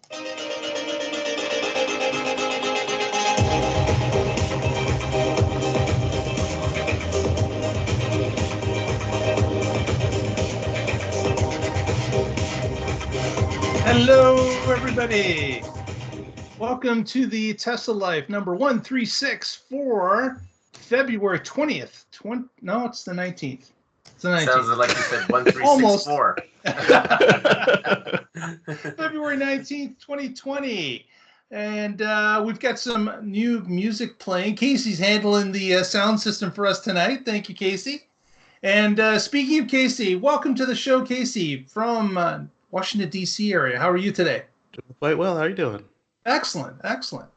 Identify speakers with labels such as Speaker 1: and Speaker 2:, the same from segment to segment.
Speaker 1: Hello, everybody. Welcome to the Tesla Life number 136 for February 20th. No, it's the 19th. It's the 19th.
Speaker 2: Sounds like you said 1364.
Speaker 1: February 19th, 2020. And we've got some new music playing. Casey's handling the sound system for us tonight. Thank you, Casey. And speaking of Casey, welcome to the show, Casey, from Washington, D.C. area. How are you today?
Speaker 3: Doing quite well. How are you doing?
Speaker 1: Excellent, excellent.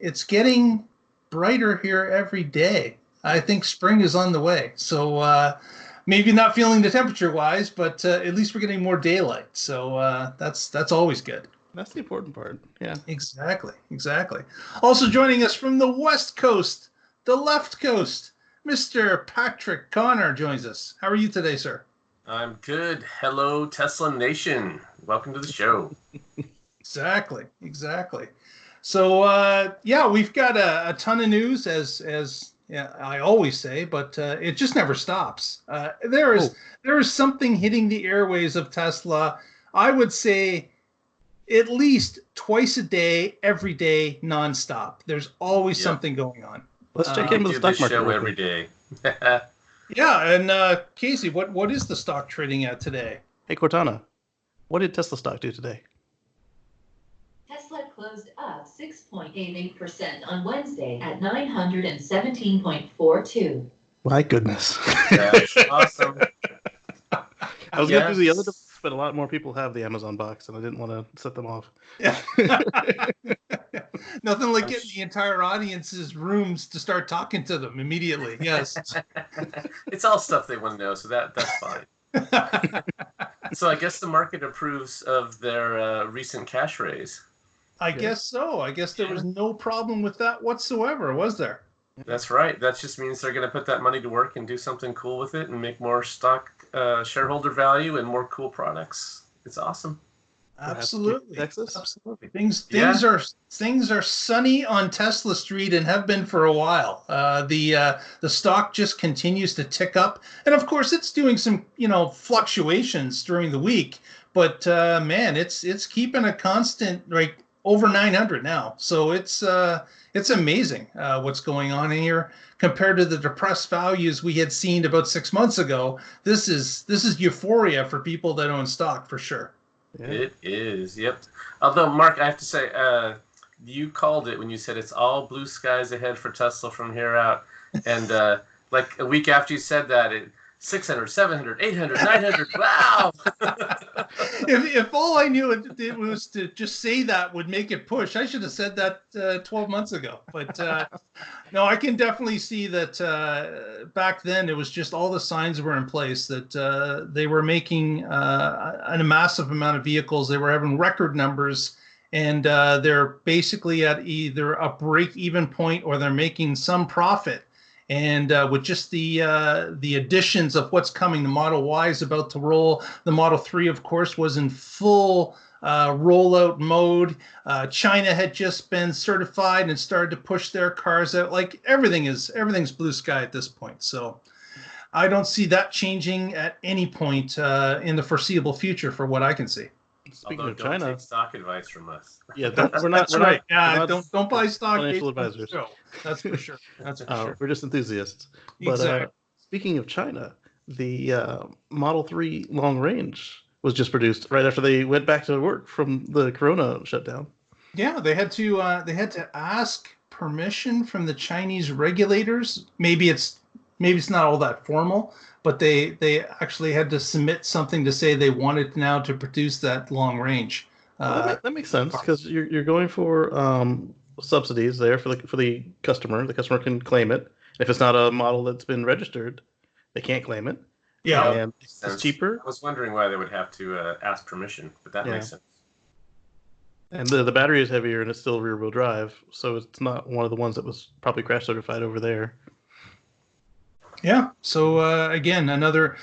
Speaker 1: It's getting brighter here every day. I think spring is on the way. So maybe not feeling the temperature-wise, but at least we're getting more daylight. So that's always good.
Speaker 3: That's the important part. Yeah.
Speaker 1: Exactly, exactly. Also joining us from the West Coast, the left coast, Mr. Patrick Connor joins us. How are you today, sir?
Speaker 2: I'm good. Hello, Tesla Nation. Welcome to the show.
Speaker 1: Exactly. So, we've got a ton of news, as I always say, but it just never stops. There is something hitting the airways of Tesla, I would say, at least twice a day, every day, nonstop. There's always something going on.
Speaker 3: Let's check in with the stock market
Speaker 2: show every day.
Speaker 1: Yeah, and Casey, what is the stock trading at today?
Speaker 3: Hey, Cortana, what did Tesla stock do today?
Speaker 4: Tesla closed up 6.88% on Wednesday at 917.42.
Speaker 3: My goodness.
Speaker 2: That's awesome.
Speaker 3: I was going to do the other device, but a lot more people have the Amazon box, and I didn't want to set them off.
Speaker 1: Yeah. Nothing like getting the entire audience's rooms to start talking to them immediately. Yes.
Speaker 2: It's all stuff they want to know, so that's fine. So I guess the market approves of their recent cash raise.
Speaker 1: I guess so. I guess there was no problem with that whatsoever, was there?
Speaker 2: That's right. That just means they're going to put that money to work and do something cool with it and make more stock shareholder value and more cool products. It's awesome.
Speaker 1: Absolutely.
Speaker 3: Texas?
Speaker 1: Absolutely. Things are sunny on Tesla Street and have been for a while. The stock just continues to tick up, and of course it's doing some fluctuations during the week. But man, it's keeping a constant over 900 now. So it's amazing what's going on in here compared to the depressed values we had seen about 6 months ago. This is euphoria for people that own stock for sure.
Speaker 2: Yeah. It is, yep. Although, Mark, I have to say, you called it when you said it's all blue skies ahead for Tesla from here out. And like a week after you said that, 600, 700, 800, 900, wow!
Speaker 1: If all I knew it was to just say that would make it push, I should have said that 12 months ago. But no, I can definitely see that back then it was just all the signs were in place that they were making a massive amount of vehicles. They were having record numbers, and they're basically at either a break-even point or they're making some profit. And with just the additions of what's coming, the Model Y is about to roll. The Model 3, of course, was in full rollout mode. China had just been certified and started to push their cars out. Like everything's blue sky at this point. So I don't see that changing at any point in the foreseeable future, for what I can see.
Speaker 3: Speaking
Speaker 2: Although
Speaker 3: of China,
Speaker 2: don't take stock advice from us.
Speaker 3: Yeah, we're not.
Speaker 1: Yeah, don't buy stock.
Speaker 3: Financial advisors.
Speaker 1: That's for sure. That's for sure.
Speaker 3: We're just enthusiasts. But
Speaker 1: Exactly.
Speaker 3: Speaking of China, the Model 3 long range was just produced right after they went back to work from the Corona shutdown.
Speaker 1: Yeah, they had to ask permission from the Chinese regulators. Maybe it's not all that formal, but they actually had to submit something to say they wanted now to produce that long range.
Speaker 3: That makes sense, because you're going for subsidies there for the customer. The customer can claim it. If it's not a model that's been registered, they can't claim it.
Speaker 1: Yeah,
Speaker 3: and it's cheaper.
Speaker 2: I was wondering why they would have to ask permission, but that makes sense.
Speaker 3: And the battery is heavier and it's still rear-wheel drive, so it's not one of the ones that was probably crash certified over there.
Speaker 1: Yeah. So again, another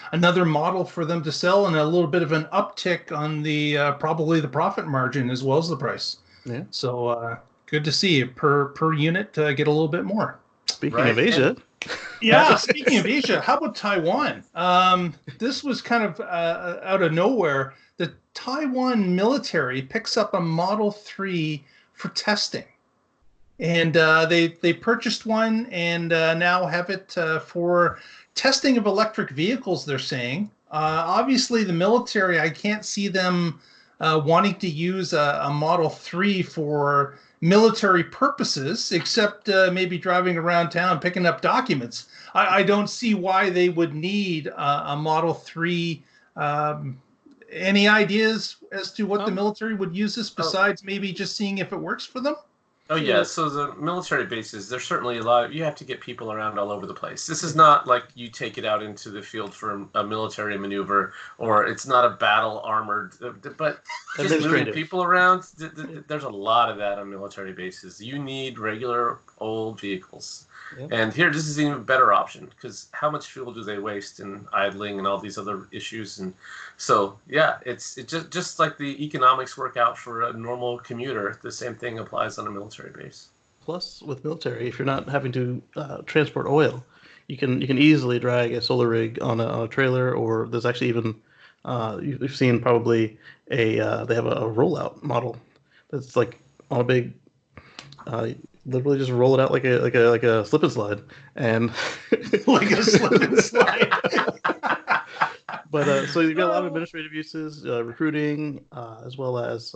Speaker 1: model for them to sell, and a little bit of an uptick on the probably the profit margin as well as the price.
Speaker 3: Yeah.
Speaker 1: So good to see per unit get a little bit more.
Speaker 3: Speaking of Asia,
Speaker 1: yeah. Speaking of Asia, how about Taiwan? This was kind of out of nowhere. The Taiwan military picks up a Model 3 for testing. And they purchased one and now have it for testing of electric vehicles, they're saying. Obviously, the military, I can't see them wanting to use a Model 3 for military purposes, except maybe driving around town picking up documents. I don't see why they would need a Model 3. Any ideas as to what the military would use this besides maybe just seeing if it works for them?
Speaker 2: Oh yeah, so the military bases, there's certainly a lot you have to get people around all over the place. This is not like you take it out into the field for a military maneuver, or it's not a battle armored, but just moving people around, there's a lot of that on military bases. You need regular old vehicles. Yeah. And here, this is an even better option, because how much fuel do they waste in idling and all these other issues? And so, yeah, it's just like the economics work out for a normal commuter. The same thing applies on a military base.
Speaker 3: Plus, with military, if you're not having to transport oil, you can easily drag a solar rig on a trailer, or there's actually even you've seen probably they have a rollout model that's like on a big. Literally just roll it out like a slip and slide, and
Speaker 1: like a slip and slide.
Speaker 3: But so you've got a lot of administrative uses, recruiting, as well as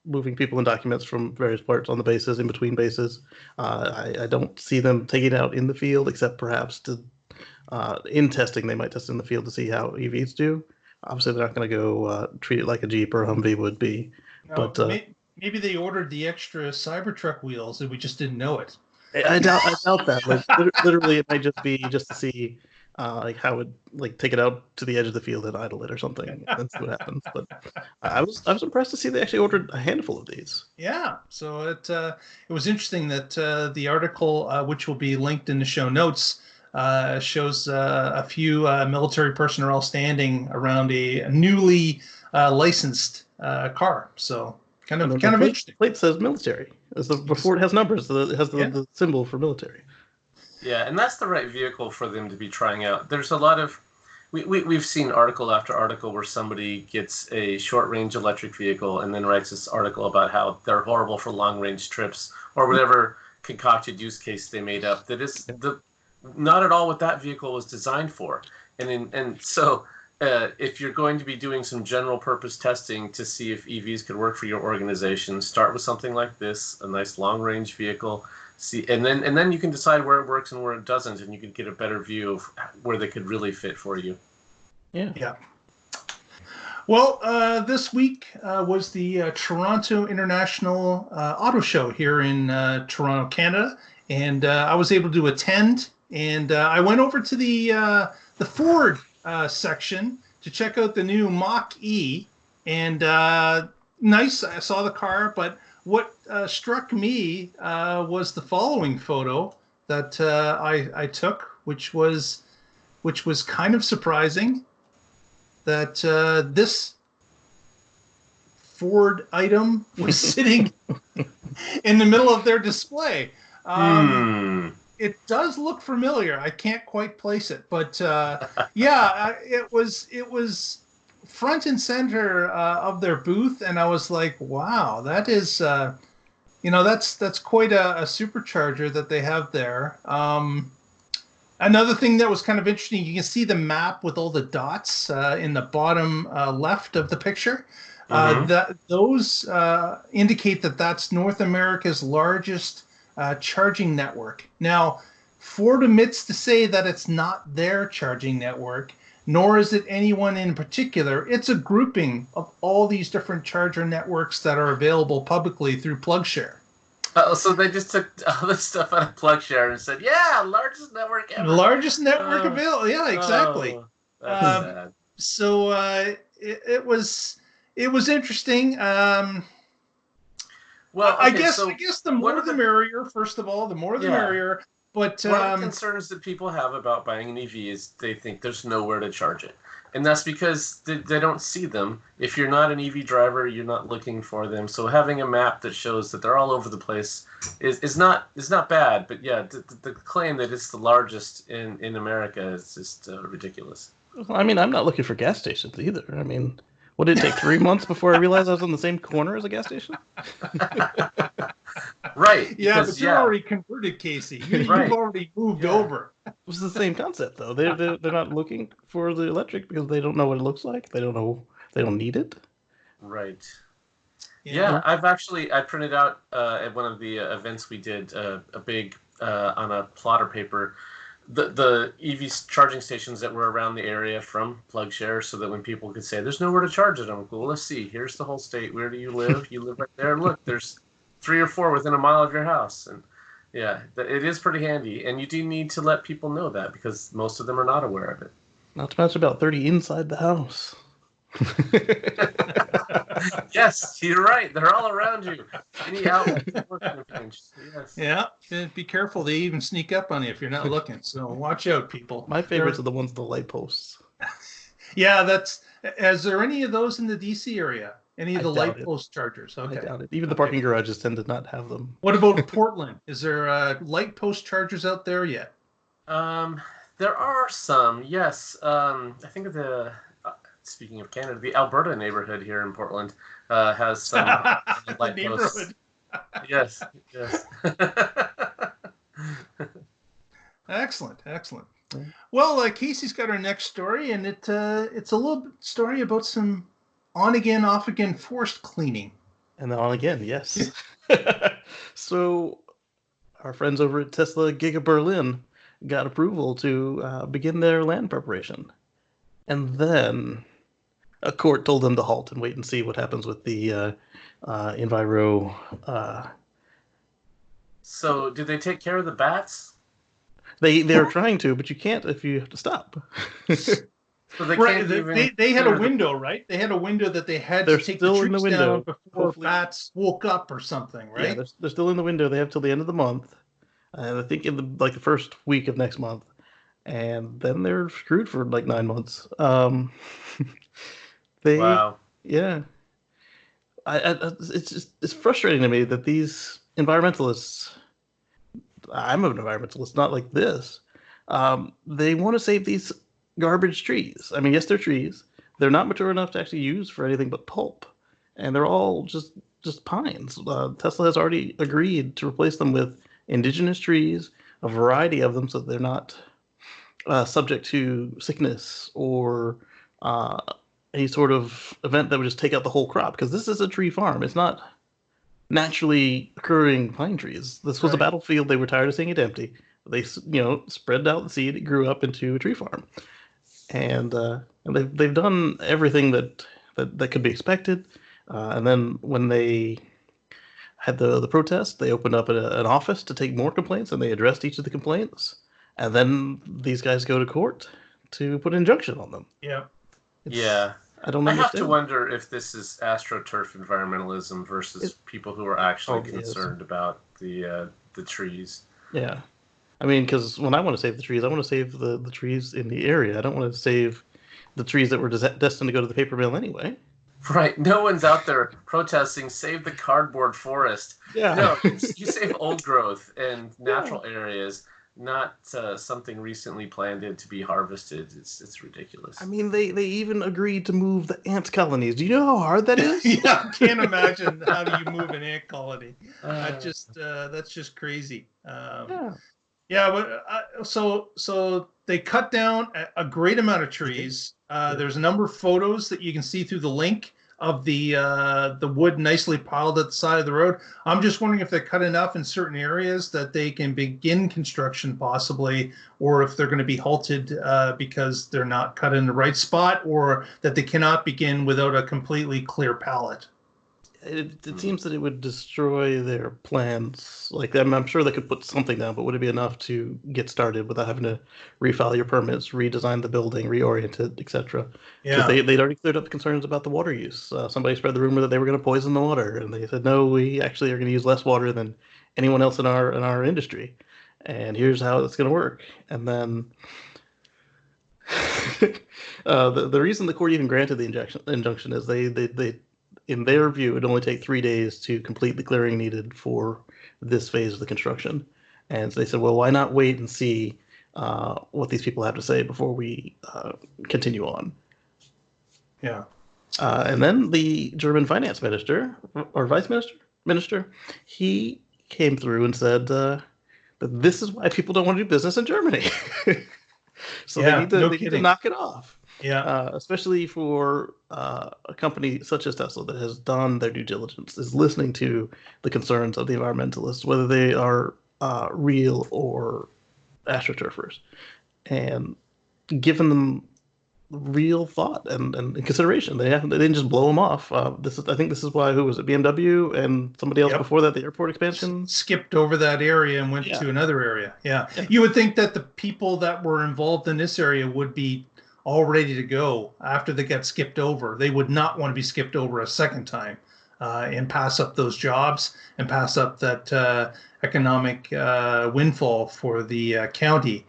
Speaker 3: moving people and documents from various parts on the bases, in between bases. I don't see them taking it out in the field, except perhaps to in testing. They might test in the field to see how EVs do. Obviously, they're not going to go treat it like a Jeep or a Humvee would be.
Speaker 1: No, but maybe they ordered the extra Cybertruck wheels and we just didn't know it.
Speaker 3: I doubt that. Like, literally, it might just be just to see like how it like take it out to the edge of the field and idle it or something and see what happens. But I was impressed to see they actually ordered a handful of these.
Speaker 1: Yeah, so it was interesting that the article, which will be linked in the show notes, shows a few military personnel standing around a newly licensed car. So. Kind of interesting.
Speaker 3: Plate says military. Before it has numbers, it has the symbol for military.
Speaker 2: Yeah, and that's the right vehicle for them to be trying out. There's a lot of we've seen article after article where somebody gets a short-range electric vehicle and then writes this article about how they're horrible for long-range trips or whatever concocted use case they made up. That is not at all what that vehicle was designed for. And so. If you're going to be doing some general purpose testing to see if EVs could work for your organization, start with something like this, a nice long range vehicle. And then you can decide where it works and where it doesn't, and you can get a better view of where they could really fit for you.
Speaker 1: Yeah. Well, this week was the Toronto International Auto Show here in Toronto, Canada, and I was able to attend. And I went over to the Ford section to check out the new Mach-E, and nice. I saw the car, but what struck me was the following photo that I took, which was kind of surprising. That this Ford item was sitting in the middle of their display. It does look familiar. I can't quite place it, but yeah, it was front and center of their booth, and I was like, "Wow, that is, that's quite a supercharger that they have there." Another thing that was kind of interesting, you can see the map with all the dots in the bottom left of the picture. Those indicate that that's North America's largest charging network. Now, Ford admits to say that it's not their charging network, nor is it anyone in particular. It's a grouping of all these different charger networks that are available publicly through PlugShare.
Speaker 2: So they just took all this stuff out of PlugShare and said, "Yeah, largest network ever."
Speaker 1: Largest network available. Yeah, exactly.
Speaker 2: That's sad.
Speaker 1: So it was interesting. Well, I guess the more the merrier. First of all, the more the merrier. But
Speaker 2: one of the concerns that people have about buying an EV is they think there's nowhere to charge it. And that's because they don't see them. If you're not an EV driver, you're not looking for them. So having a map that shows that they're all over the place is not bad. But yeah, the claim that it's the largest in America is just ridiculous.
Speaker 3: Well, I mean, I'm not looking for gas stations either. I mean, what did it take 3 months before I realized I was on the same corner as a gas station?
Speaker 2: Right.
Speaker 1: Yeah, but you're already converted, Casey. You've already moved over.
Speaker 3: It was the same concept, though. They're not looking for the electric because they don't know what it looks like. They don't need it.
Speaker 2: Right. Yeah, I printed out at one of the events we did a big on a plotter paper the EV charging stations that were around the area from PlugShare, so that when people could say there's nowhere to charge it, I'm like, well, let's see. Here's the whole state. Where do you live? You live right there. Look, there's 3 or 4 within a mile of your house, and yeah, it is pretty handy. And you do need to let people know that because most of them are not aware of it.
Speaker 3: Not to mention about 30 inside the house.
Speaker 2: Yes, you're right. They're all around you. Any outlet working a pinch. Yes.
Speaker 1: Yeah, be careful. They even sneak up on you if you're not looking. So watch out, people.
Speaker 3: My favorites are the ones with the light posts.
Speaker 1: Yeah, is there any of those in the DC area? Any of the light post chargers? Okay.
Speaker 3: I doubt it. Even the parking garages tend to not have them.
Speaker 1: What about Portland? Is there light post chargers out there yet?
Speaker 2: There are some, yes. I think speaking of Canada, the Alberta neighborhood here in Portland has some light posts. Yes.
Speaker 1: Excellent. Well, Casey's got our next story, and it's a little story about some on-again, off-again forced cleaning.
Speaker 3: And then on-again, yes. So our friends over at Tesla Giga Berlin got approval to begin their land preparation. And then a court told them to halt and wait and see what happens with the Enviro.
Speaker 2: So did they take care of the bats?
Speaker 3: They're trying to, but you can't if you have to stop.
Speaker 2: So they can't even
Speaker 1: they had a window, right? They had a window that they had to take the trees down before bats woke up or something, right?
Speaker 3: Yeah, they're still in the window. They have till the end of the month. I think in the first week of next month. And then they're screwed for like 9 months.
Speaker 2: Wow.
Speaker 3: Yeah. It's frustrating to me that these environmentalists, I'm an environmentalist, not like this. They want to save these garbage trees. I mean, yes, they're trees. They're not mature enough to actually use for anything but pulp, and they're all just pines. Tesla has already agreed to replace them with indigenous trees, a variety of them, so they're not subject to sickness or any sort of event that would just take out the whole crop. Because this is a tree farm. It's not naturally occurring pine trees. This was a battlefield. They were tired of seeing it empty. They, spread out the seed. It grew up into a tree farm, and they've done everything that could be expected. And then when they had the protest, they opened up an office to take more complaints, and they addressed each of the complaints. And then these guys go to court to put an injunction on them.
Speaker 1: Yeah.
Speaker 3: I don't understand.
Speaker 2: I have to wonder if this is AstroTurf environmentalism versus people who are actually concerned about the trees.
Speaker 3: Yeah. I mean, because when I want to save the trees, I want to save the trees in the area. I don't want to save the trees that were destined to go to the paper mill anyway.
Speaker 2: Right. No one's out there protesting, save the cardboard forest.
Speaker 3: Yeah.
Speaker 2: No, you save old growth and natural areas, not something recently planted to be harvested. It's ridiculous.
Speaker 3: I mean, they even agreed to move the ant colonies. Do you know how hard that is?
Speaker 1: Yeah, I can't imagine how do you move an ant colony. That's just crazy. Yeah, but so they cut down a great amount of trees. There's a number of photos that you can see through the link of the wood nicely piled at the side of the road. I'm just wondering if they cut enough in certain areas that they can begin construction possibly, or if they're going to be halted because they're not cut in the right spot, or that they cannot begin without a completely clear palette.
Speaker 3: It seems that it would destroy their plans. Like, I'm sure they could put something down, but would it be enough to get started without having to refile your permits, redesign the building, reorient it, etc.? Because they'd already cleared up the concerns about the water use. Somebody spread the rumor that they were going to poison the water, and they said, no, we actually are going to use less water than anyone else in our industry. and here's how it's going to work. And then the reason the court even granted the injunction is they in their view, it only take 3 days to complete the clearing needed for this phase of the construction. And so they said, well, why not wait and see what these people have to say before we continue on?
Speaker 1: Yeah.
Speaker 3: And then the German finance minister, or vice minister, he came through and said that this is why people don't want to do business in Germany. So
Speaker 1: Yeah,
Speaker 3: they need to knock it off.
Speaker 1: Yeah.
Speaker 3: Especially for a company such as Tesla that has done their due diligence, is listening to the concerns of the environmentalists, whether they are real or astroturfers, and given them real thought and consideration. They didn't just blow them off. I think this is why, who was it, BMW and somebody else before that, the airport expansion?
Speaker 1: Skipped over that area and went to another area. Yeah. You would think that the people that were involved in this area would be all ready to go after they got skipped over. They would not want to be skipped over a second time and pass up those jobs and pass up that economic windfall for the county.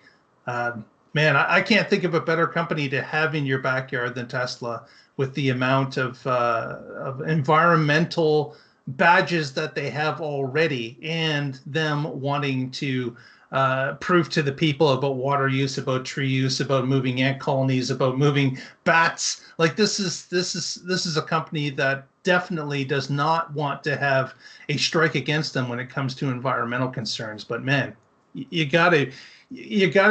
Speaker 1: Man, I can't think of a better company to have in your backyard than Tesla, with the amount of environmental badges that they have already, and them wanting to prove to the people about water use, about tree use, about moving ant colonies, about moving bats. Like this is a company that definitely does not want to have a strike against them when it comes to environmental concerns. But man, you gotta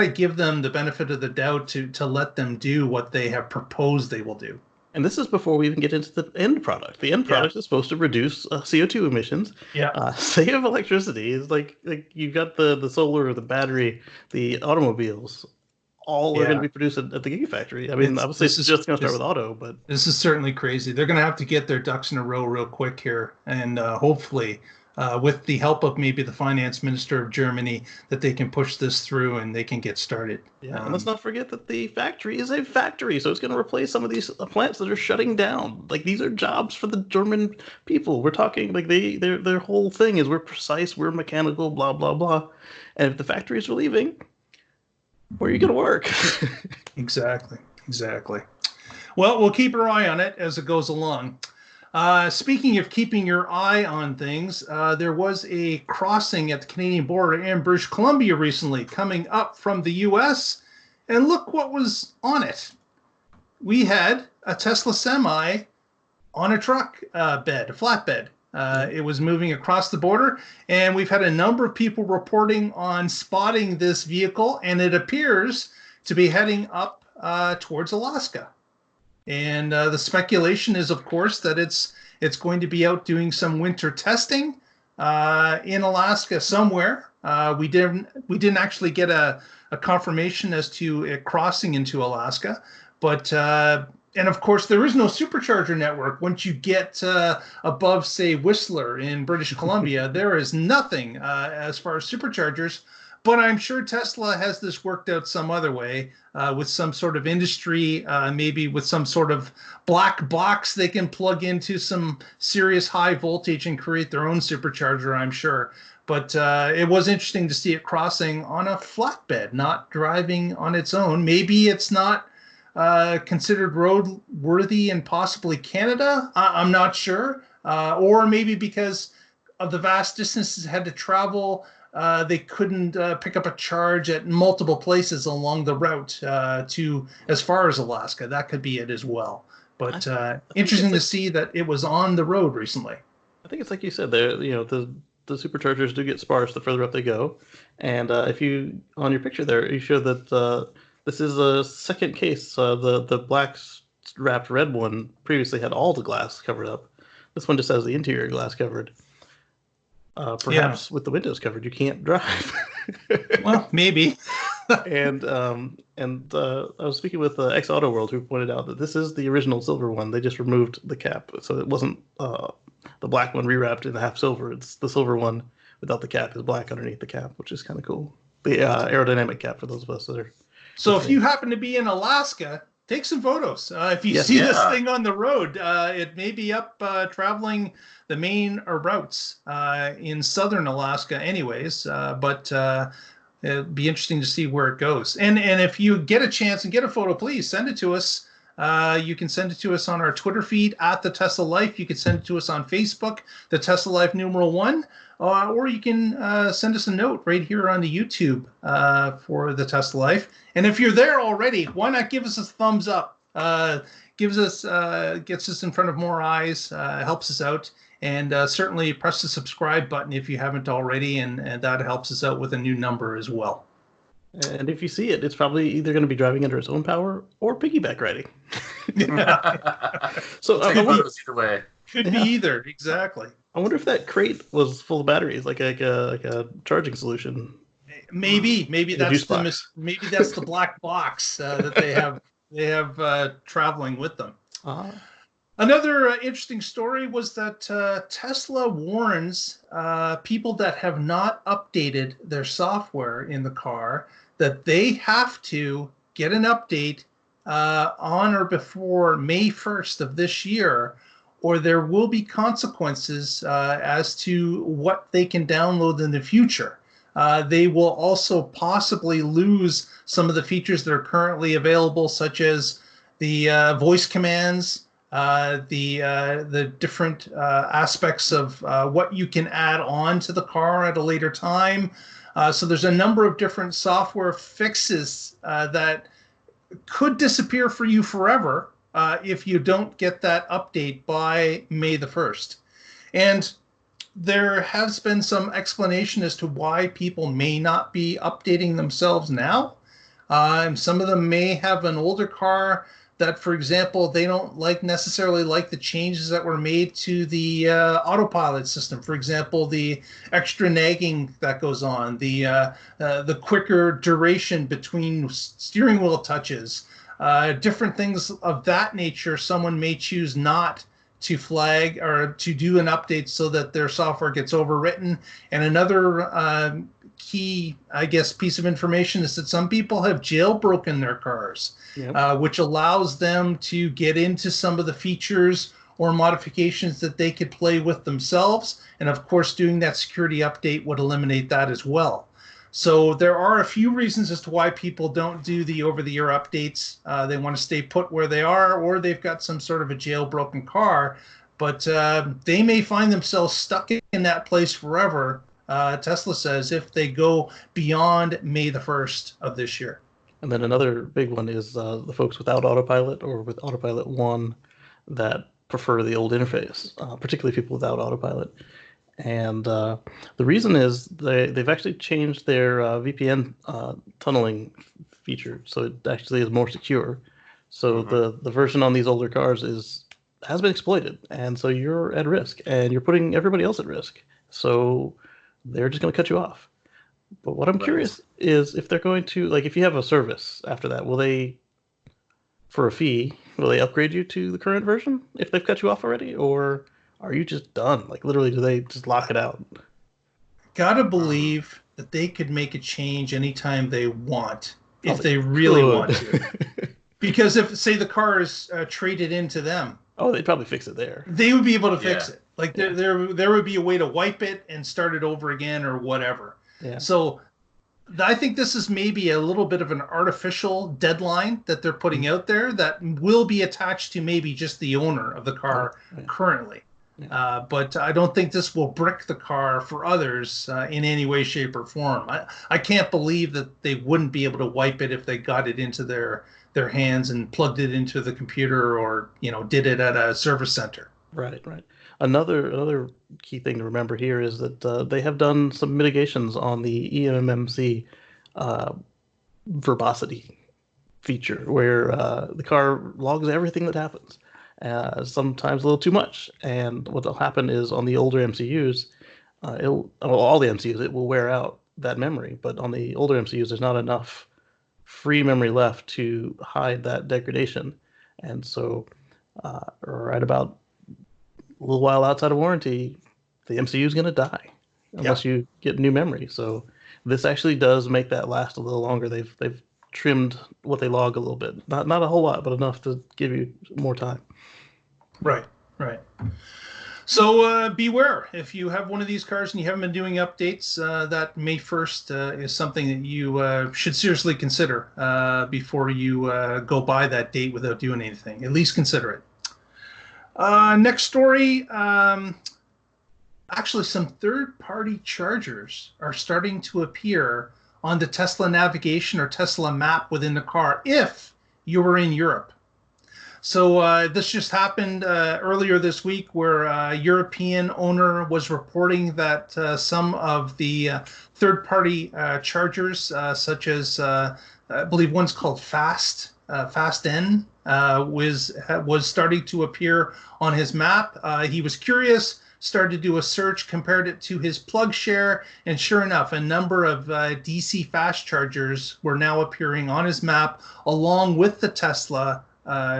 Speaker 1: give them the benefit of the doubt to let them do what they have proposed they will do.
Speaker 3: And this is before we even get into the end product. The end product is supposed to reduce CO2 emissions, save electricity. It's like you've got the solar, the battery, the automobiles, all are going to be produced at the Gigafactory. I mean, obviously it's just going to start with auto, but
Speaker 1: this is certainly crazy. They're going to have to get their ducks in a row real quick here, and hopefully with the help of maybe the finance minister of Germany, that they can push this through and they can get started.
Speaker 3: Yeah, and let's not forget that the factory is a factory, so it's going to replace some of these plants that are shutting down. Like, these are jobs for the German people. We're talking like their whole thing is we're precise, we're mechanical, blah blah blah. And if the factories are leaving, where are you going to work?
Speaker 1: Exactly. Well, we'll keep our eye on it as it goes along. Speaking of keeping your eye on things, there was a crossing at the Canadian border in British Columbia recently coming up from the U.S., and look what was on it. We had a Tesla Semi on a truck bed, a flatbed. It was moving across the border, and we've had a number of people reporting on spotting this vehicle, and it appears to be heading up towards Alaska. And the speculation is, of course, that it's going to be out doing some winter testing in Alaska somewhere. We didn't actually get a confirmation as to it crossing into Alaska, but and of course there is no Supercharger network. Once you get above, say, Whistler in British Columbia, there is nothing as far as Superchargers. But I'm sure Tesla has this worked out some other way with some sort of industry, maybe with some sort of black box they can plug into some serious high voltage and create their own supercharger, I'm sure. But it was interesting to see it crossing on a flatbed, not driving on its own. Maybe it's not considered roadworthy in possibly Canada. I'm not sure. Or maybe because of the vast distances it had to travel, they couldn't pick up a charge at multiple places along the route to as far as Alaska. That could be it as well. But interesting to see that it was on the road recently.
Speaker 3: I think it's like you said there. The superchargers do get sparse the further up they go, and if you on your picture there, you show that this is a second case. The black wrapped red one previously had all the glass covered up. This one just has the interior glass covered. Perhaps with the windows covered, you can't drive.
Speaker 1: Well, maybe.
Speaker 3: and I was speaking with X Auto World, who pointed out that this is the original silver one. They just removed the cap, so it wasn't the black one rewrapped in the half silver. It's the silver one without the cap is black underneath the cap, which is kind of cool. The aerodynamic cap for those of us that are.
Speaker 1: So if you happen to be in Alaska, take some photos. If you see this thing on the road, it may be up traveling the main routes in southern Alaska anyways. But it'd be interesting to see where it goes. And if you get a chance and get a photo, please send it to us. You can send it to us on our Twitter feed at the Tesla Life. You can send it to us on Facebook, the Tesla Life #1, or you can send us a note right here on the YouTube for the Tesla Life. And if you're there already, why not give us a thumbs up? Gets us in front of more eyes, helps us out. And certainly press the subscribe button if you haven't already, and that helps us out with a new number as well.
Speaker 3: And if you see it, it's probably either going to be driving under its own power or piggyback riding. So I wonder,
Speaker 2: either way.
Speaker 1: Could be either, exactly.
Speaker 3: I wonder if that crate was full of batteries, like a charging solution.
Speaker 1: Maybe that's maybe that's the black box that they have traveling with them. Another interesting story was that Tesla warns people that have not updated their software in the car that they have to get an update on or before May 1st of this year, or there will be consequences as to what they can download in the future. They will also possibly lose some of the features that are currently available, such as the voice commands, the different aspects of what you can add on to the car at a later time. So there's a number of different software fixes that could disappear for you forever if you don't get that update by May the 1st. And there has been some explanation as to why people may not be updating themselves now. And some of them may have an older car that, for example, they don't necessarily like the changes that were made to the autopilot system. For example, the extra nagging that goes on, the quicker duration between steering wheel touches, different things of that nature. Someone may choose not to flag or to do an update so that their software gets overwritten. And another key, I guess, piece of information is that some people have jailbroken their cars, which allows them to get into some of the features or modifications that they could play with themselves. And of course, doing that security update would eliminate that as well. So there are a few reasons as to why people don't do the over-the-air updates. They want to stay put where they are, or they've got some sort of a jailbroken car, but they may find themselves stuck in that place forever, Tesla says, if they go beyond May the 1st of this year.
Speaker 3: And then another big one is the folks without autopilot or with autopilot 1 that prefer the old interface, particularly people without autopilot. And the reason is they've actually changed their VPN tunneling feature, so it actually is more secure. So the version on these older cars has been exploited, and so you're at risk, and you're putting everybody else at risk. So they're just going to cut you off. But what I'm curious is if they're going to, like, if you have a service after that, will they, for a fee, will they upgrade you to the current version if they've cut you off already, or are you just done? Like, literally, do they just lock it out?
Speaker 1: Gotta believe that they could make a change anytime they want, if they really want to. Because if, say, the car is traded into them,
Speaker 3: they'd probably fix it there.
Speaker 1: They would be able to fix it. Like, there would be a way to wipe it and start it over again or whatever.
Speaker 3: Yeah.
Speaker 1: So I think this is maybe a little bit of an artificial deadline that they're putting out there that will be attached to maybe just the owner of the car currently. Yeah. But I don't think this will brick the car for others in any way, shape, or form. I can't believe that they wouldn't be able to wipe it if they got it into their hands and plugged it into the computer or, did it at a service center.
Speaker 3: Right. Another key thing to remember here is that they have done some mitigations on the eMMC verbosity feature, where the car logs everything that happens, sometimes a little too much. And what will happen is on the older MCUs, all the MCUs, it will wear out that memory. But on the older MCUs, there's not enough free memory left to hide that degradation. And so right about a little while outside of warranty, the MCU is going to die unless you get new memory. So this actually does make that last a little longer. They've trimmed what they log a little bit, not a whole lot, but enough to give you more time.
Speaker 1: Right. So beware, if you have one of these cars and you haven't been doing updates, that May 1st is something that you should seriously consider before you go by that date without doing anything. At least consider it. Next story. Actually, some third-party chargers are starting to appear on the Tesla navigation or Tesla map within the car if you were in Europe. So this just happened earlier this week, where a European owner was reporting that some of the third-party chargers, such as I believe one's called Fast-N, was starting to appear on his map. He was curious, started to do a search, compared it to his PlugShare, and sure enough, a number of DC fast chargers were now appearing on his map along with the Tesla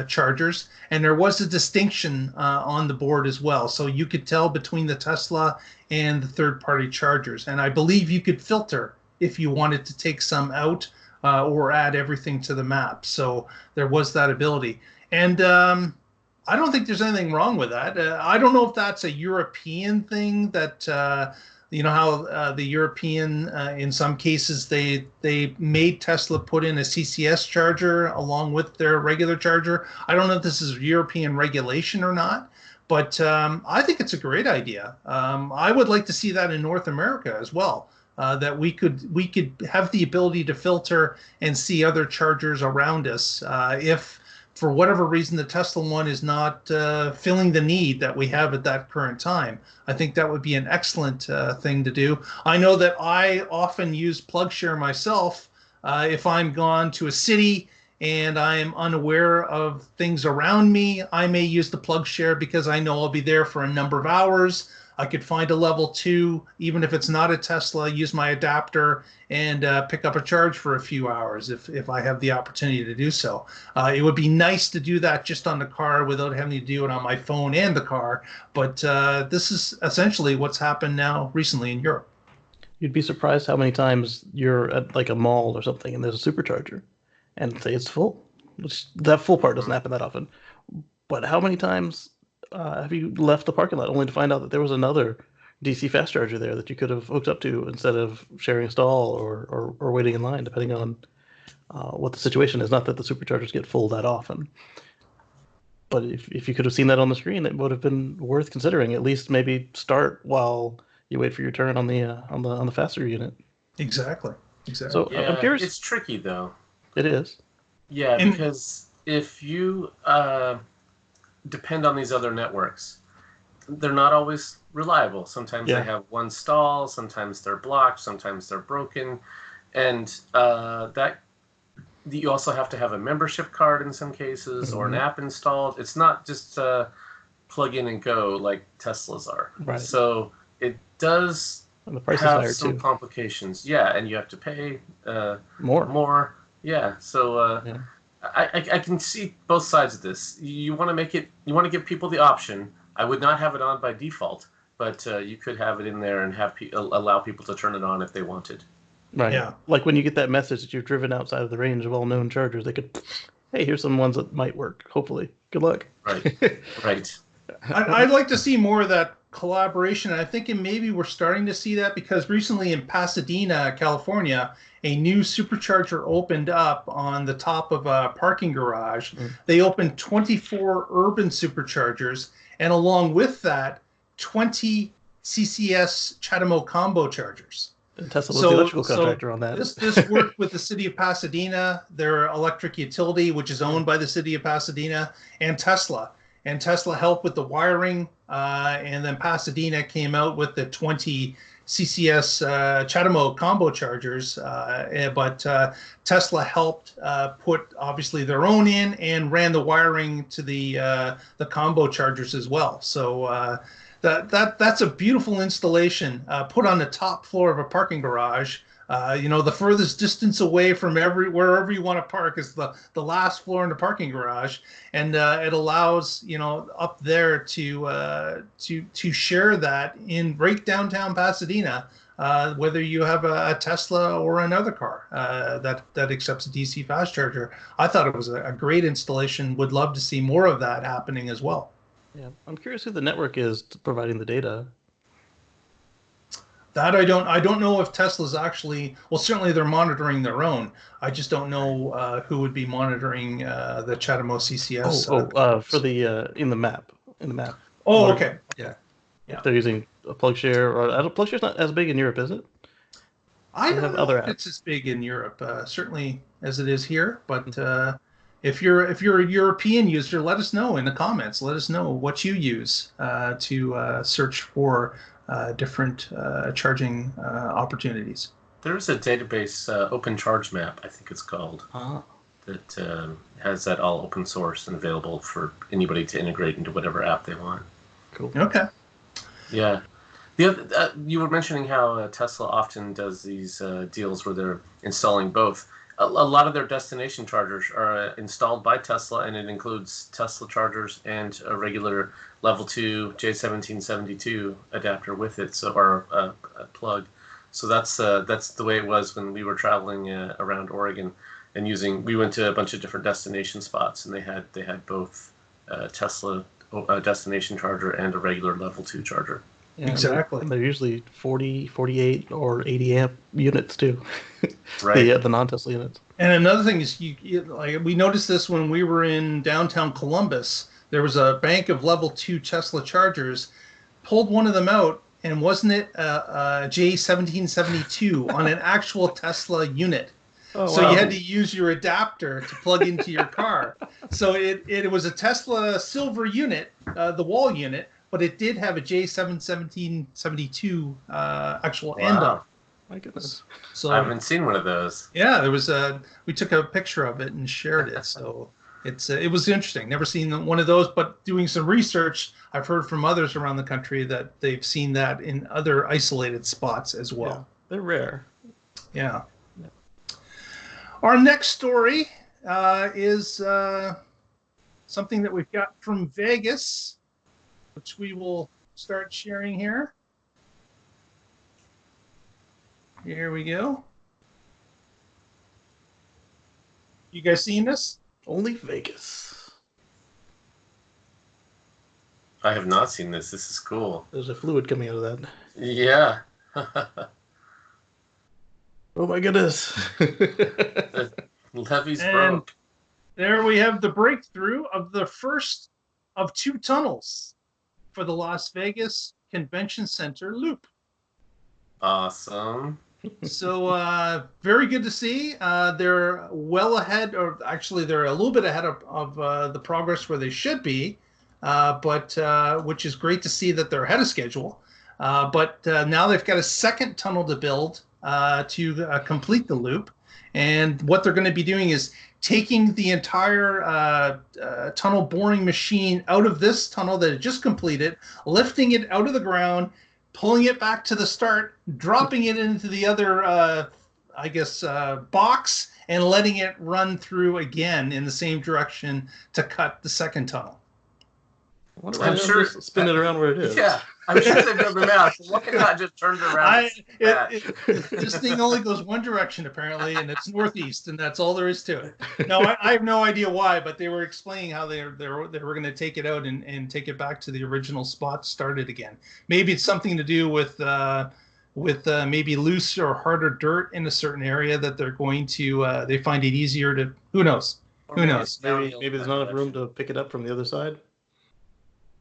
Speaker 1: chargers, and there was a distinction on the board as well, so you could tell between the Tesla and the third-party chargers. And I believe you could filter if you wanted to take some out or add everything to the map. So there was that ability, and I don't think there's anything wrong with that. I don't know if that's a European thing, that you know how the European, in some cases, they made Tesla put in a CCS charger along with their regular charger. I don't know if this is European regulation or not, but I think it's a great idea. I would like to see that in North America as well, that we could have the ability to filter and see other chargers around us if, for whatever reason, the Tesla one is not filling the need that we have at that current time. I think that would be an excellent thing to do. I know that I often use PlugShare myself if I'm gone to a city and I am unaware of things around me. I may use the PlugShare because I know I'll be there for a number of hours. I could find a level 2, even if it's not a Tesla, use my adapter and pick up a charge for a few hours if I have the opportunity to do so. It would be nice to do that just on the car without having to do it on my phone and the car. But this is essentially what's happened now recently in Europe.
Speaker 3: You'd be surprised how many times you're at like a mall or something and there's a supercharger and say it's full. That full part doesn't happen that often. But how many times have you left the parking lot only to find out that there was another DC fast charger there that you could have hooked up to instead of sharing a stall or waiting in line, depending on what the situation is? Not that the superchargers get full that often, but if you could have seen that on the screen, it would have been worth considering. At least maybe start while you wait for your turn on the faster unit.
Speaker 1: Exactly.
Speaker 3: So
Speaker 2: Yeah,
Speaker 3: I'm curious.
Speaker 2: it's tricky though.
Speaker 3: It is.
Speaker 2: Yeah, because if you depend on these other networks, they're not always reliable. Sometimes they have one stall, sometimes they're blocked, sometimes they're broken, and that you also have to have a membership card in some cases, or an app installed. It's not just plug in and go like Teslas are.
Speaker 3: Right.
Speaker 2: So it does
Speaker 3: And the price
Speaker 2: have
Speaker 3: is higher
Speaker 2: some
Speaker 3: too.
Speaker 2: complications. Yeah, and you have to pay
Speaker 3: More.
Speaker 2: Yeah, so I can see both sides of this. You want to give people the option. I would not have it on by default, but you could have it in there and have allow people to turn it on if they wanted.
Speaker 3: Right.
Speaker 1: Yeah.
Speaker 3: Like when you get that message that you've driven outside of the range of all known chargers, they could, hey, here's some ones that might work. Hopefully. Good luck.
Speaker 2: Right. Right.
Speaker 1: I'd like to see more of that collaboration. I think maybe we're starting to see that because recently in Pasadena, California, a new supercharger opened up on the top of a parking garage. They opened 24 urban superchargers, and along with that, 20 CCS CHAdeMO combo chargers.
Speaker 3: And Tesla was the electrical contractor on that.
Speaker 1: This worked with the city of Pasadena, their electric utility, which is owned by the city of Pasadena, and Tesla. And Tesla helped with the wiring, and then Pasadena came out with the 20 CCS CHAdeMO combo chargers, but Tesla helped put obviously their own in and ran the wiring to the combo chargers as well. So that's a beautiful installation put on the top floor of a parking garage. The furthest distance away from wherever you want to park is the last floor in the parking garage, and it allows up there to share that in right downtown Pasadena, whether you have a Tesla or another car that accepts a DC fast charger. I thought it was a great installation. Would love to see more of that happening as well.
Speaker 3: Yeah, I'm curious who the network is providing the data.
Speaker 1: That I don't know if Tesla's actually, well, certainly they're monitoring their own. I just don't know who would be monitoring the Chatamo CCS.
Speaker 3: For the in the map.
Speaker 1: Oh,
Speaker 3: What-
Speaker 1: okay. Yeah.
Speaker 3: If they're using a PlugShare, or I don't, PlugShare's not as big in Europe, is it?
Speaker 1: I
Speaker 3: They
Speaker 1: don't
Speaker 3: have
Speaker 1: know
Speaker 3: other
Speaker 1: if
Speaker 3: apps.
Speaker 1: it's as big in Europe, certainly as it is here. But if you're a European user, let us know in the comments. Let us know what you use to search for different charging opportunities.
Speaker 2: There's a database, Open Charge Map, I think it's called,
Speaker 3: Ah,
Speaker 2: that has that all open source and available for anybody to integrate into whatever app they want.
Speaker 3: cool.
Speaker 1: Okay.
Speaker 2: Yeah. The other, you were mentioning how Tesla often does these deals where they're installing both. A lot of their destination chargers are installed by Tesla, and it includes Tesla chargers and a regular Level 2 J1772 adapter with it, or a plug. So that's the way it was when we were traveling around Oregon, and we went to a bunch of different destination spots, and they had both Tesla destination charger and a regular Level 2 charger.
Speaker 3: Yeah,
Speaker 1: Exactly.
Speaker 3: And they're usually 40, 48, or 80 amp units too.
Speaker 2: Right.
Speaker 3: The non-Tesla units.
Speaker 1: And another thing is, like we noticed this when we were in downtown Columbus. There was a bank of Level 2 Tesla chargers. Pulled one of them out, and wasn't it a J1772 on an actual Tesla unit?
Speaker 3: Oh,
Speaker 1: So
Speaker 3: wow.
Speaker 1: you had to use your adapter to plug into your car. So it was a Tesla silver unit, the wall unit, but it did have a J1772 actual end on it.
Speaker 3: My goodness.
Speaker 1: So
Speaker 2: I haven't seen one of those.
Speaker 1: yeah, there was we took a picture of it and shared it. So it was interesting. Never seen one of those, but doing some research, I've heard from others around the country that they've seen that in other isolated spots as
Speaker 3: Yeah,
Speaker 1: well.
Speaker 3: they're rare.
Speaker 1: Yeah. Our next story is something that we've got from Vegas, which we will start sharing here. Here we go. You guys seen this?
Speaker 3: Only Vegas.
Speaker 2: I have not seen this. This is cool.
Speaker 3: There's a fluid coming out of that.
Speaker 2: Yeah.
Speaker 3: Oh my goodness.
Speaker 2: Levee's
Speaker 1: And
Speaker 2: broke.
Speaker 1: there we have the breakthrough of the first of 2 tunnels for the Las Vegas Convention Center loop.
Speaker 2: Awesome.
Speaker 1: So very good to see. They're well ahead, or actually they're a little bit ahead of the progress where they should be, but which is great to see that they're ahead of schedule. But now they've got a second tunnel to build to complete the loop. And what they're going to be doing is taking the entire tunnel boring machine out of this tunnel that it just completed, lifting it out of the ground, pulling it back to the start, dropping it into the other, box, and letting it run through again in the same direction to cut the second tunnel.
Speaker 3: I wonder why
Speaker 2: I'm
Speaker 3: they
Speaker 2: sure-
Speaker 3: don't just spin it around where it is.
Speaker 2: Yeah, I'm sure they've done the math. Why not just turned around?
Speaker 1: This thing only goes one direction apparently, and it's northeast, and that's all there is to it. No, I have no idea why, but they were explaining how they were going to take it out and take it back to the original spot, start it again. Maybe it's something to do with maybe loose or harder dirt in a certain area that they're going to. They find it easier to. Who knows? Who knows?
Speaker 3: Maybe there's not enough room to pick it up from the other side.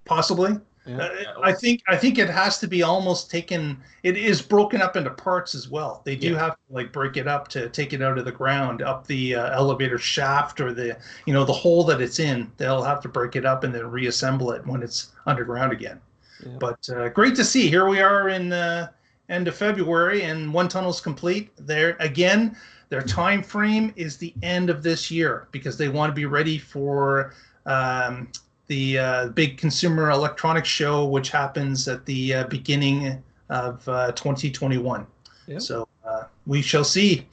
Speaker 1: Possibly.
Speaker 3: Yeah.
Speaker 1: I think it has to be almost taken. It is broken up into parts as well. They do have to break it up to take it out of the ground, up the elevator shaft or the hole that it's in. They'll have to break it up and then reassemble it when it's underground again.
Speaker 3: Yeah.
Speaker 1: But great to see. Here we are in end of February, and one tunnel's complete. There again, their time frame is the end of this year because they want to be ready for the big Consumer Electronics Show, which happens at the beginning of 2021.
Speaker 3: Yep.
Speaker 1: So we shall see.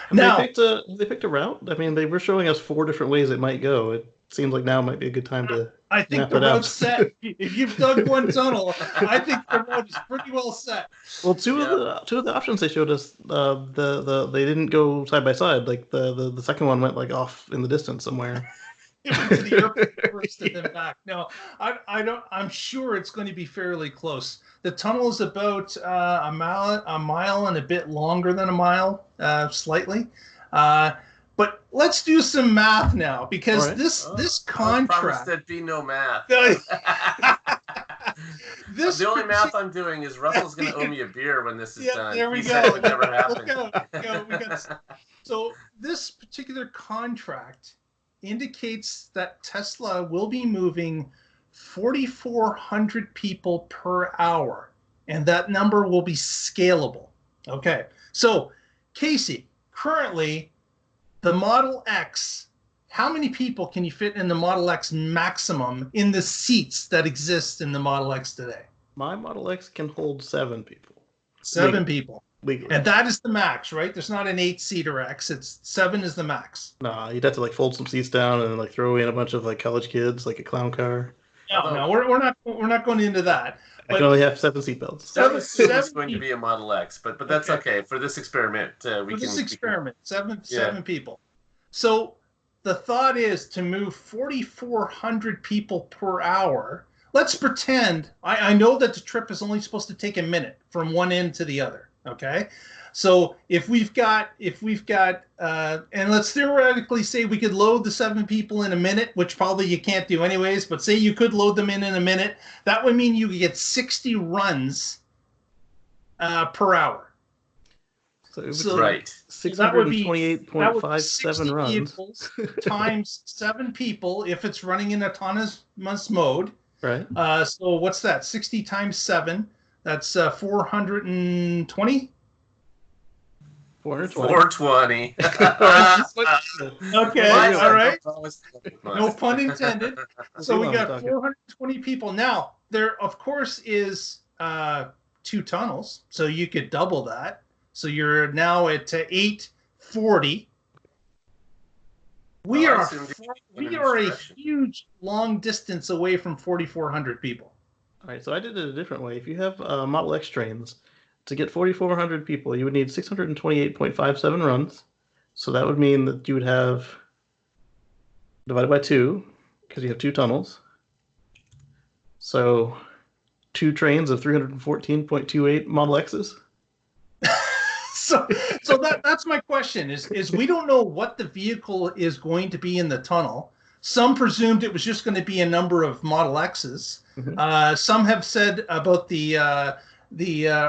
Speaker 3: Have
Speaker 1: Now,
Speaker 3: they picked a route? I mean, they were showing us 4 different ways it might go. It seems like now might be a good time to.
Speaker 1: I think
Speaker 3: map
Speaker 1: the
Speaker 3: it out.
Speaker 1: road's set. If you've dug one tunnel, I think the road is pretty well set.
Speaker 3: Well, two of the options they showed us, they didn't go side by side. Like the second one went off in the distance somewhere.
Speaker 1: to the airport first and then back. No, I don't. I'm sure it's going to be fairly close. The tunnel is about a mile and a bit longer than a mile, slightly. But let's do some math now, because this contract.
Speaker 2: I promised there'd be no math. The only math I'm doing is Russell's going to owe me a beer when this is done.
Speaker 1: There we go.
Speaker 2: Said it would never happen.
Speaker 1: So this particular contract indicates that Tesla will be moving 4,400 people per hour, and that number will be scalable. Okay. So, Casey, currently, the Model X, how many people can you fit in the Model X maximum in the seats that exist in the Model X today?
Speaker 3: My Model X can hold 7 people.
Speaker 1: 7 people.
Speaker 3: Legally.
Speaker 1: And that is the max, right? There's not an 8-seater X. It's 7 is the max.
Speaker 3: Nah, you'd have to like fold some seats down and like throw in a bunch of like college kids, like a clown car.
Speaker 1: No, we're not going into that.
Speaker 3: I can only have 7 seatbelts.
Speaker 2: 7 is going to be a Model X, but that's okay. For this experiment, seven people. So the thought is to move 4,400 people per hour. Let's pretend, I know that the trip is only supposed to take a minute from one end to the other. Okay. So if we've got, and let's theoretically say we could load the 7 people in a minute, which probably you can't do anyways, but say you could load them in a minute, that would mean you could get 60 runs per hour.
Speaker 3: So right. 628.57 runs.
Speaker 1: Times 7 people if it's running in autonomous mode.
Speaker 3: Right.
Speaker 1: So what's that? 60 times 7. That's 420.
Speaker 2: 420.
Speaker 1: Okay, all right. No pun intended. So we got 420 people. Now, there, of course, is 2 tunnels, so you could double that. So you're now at 840. We are a huge, long distance away from 4,400 people.
Speaker 3: All right, so I did it a different way. If you have Model X trains, to get 4,400 people, you would need 628.57 runs. So that would mean that you would have, divided by 2, because you have 2 tunnels. So 2 trains of 314.28 Model X's.
Speaker 1: So that's my question, is we don't know what the vehicle is going to be in the tunnel. Some presumed it was just going to be a number of Model X's. Mm-hmm. Some have said about the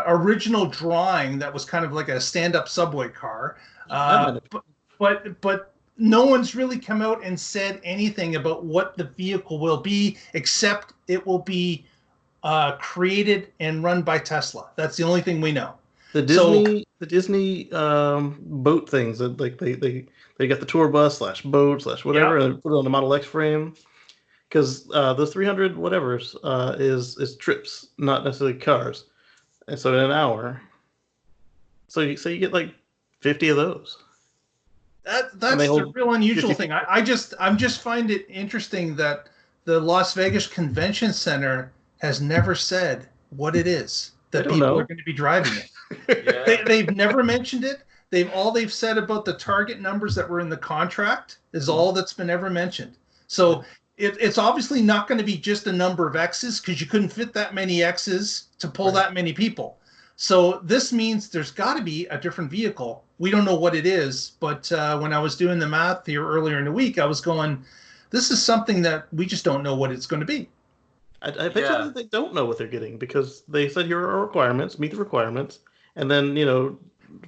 Speaker 1: original drawing that was kind of like a stand-up subway car, but no one's really come out and said anything about what the vehicle will be, except it will be created and run by Tesla. That's the only thing we know.
Speaker 3: The Disney boat things, like they got the tour bus / boat / whatever, and put it on the Model X frame. Because those 300 whatevers is trips, not necessarily cars. And so in an hour, so you get like 50 of those.
Speaker 1: That's the real unusual thing. I just find it interesting that the Las Vegas Convention Center has never said what it is that people are going to be driving it. Yeah. They've never mentioned it. They've said about the target numbers that were in the contract is all that's been ever mentioned. So it's obviously not going to be just a number of X's, because you couldn't fit that many X's to pull that many people. So this means there's got to be a different vehicle. We don't know what it is, but when I was doing the math here earlier in the week, I was going, this is something that we just don't know what it's going to be.
Speaker 3: I bet you that they don't know what they're getting, because they said here are our requirements, meet the requirements, and then,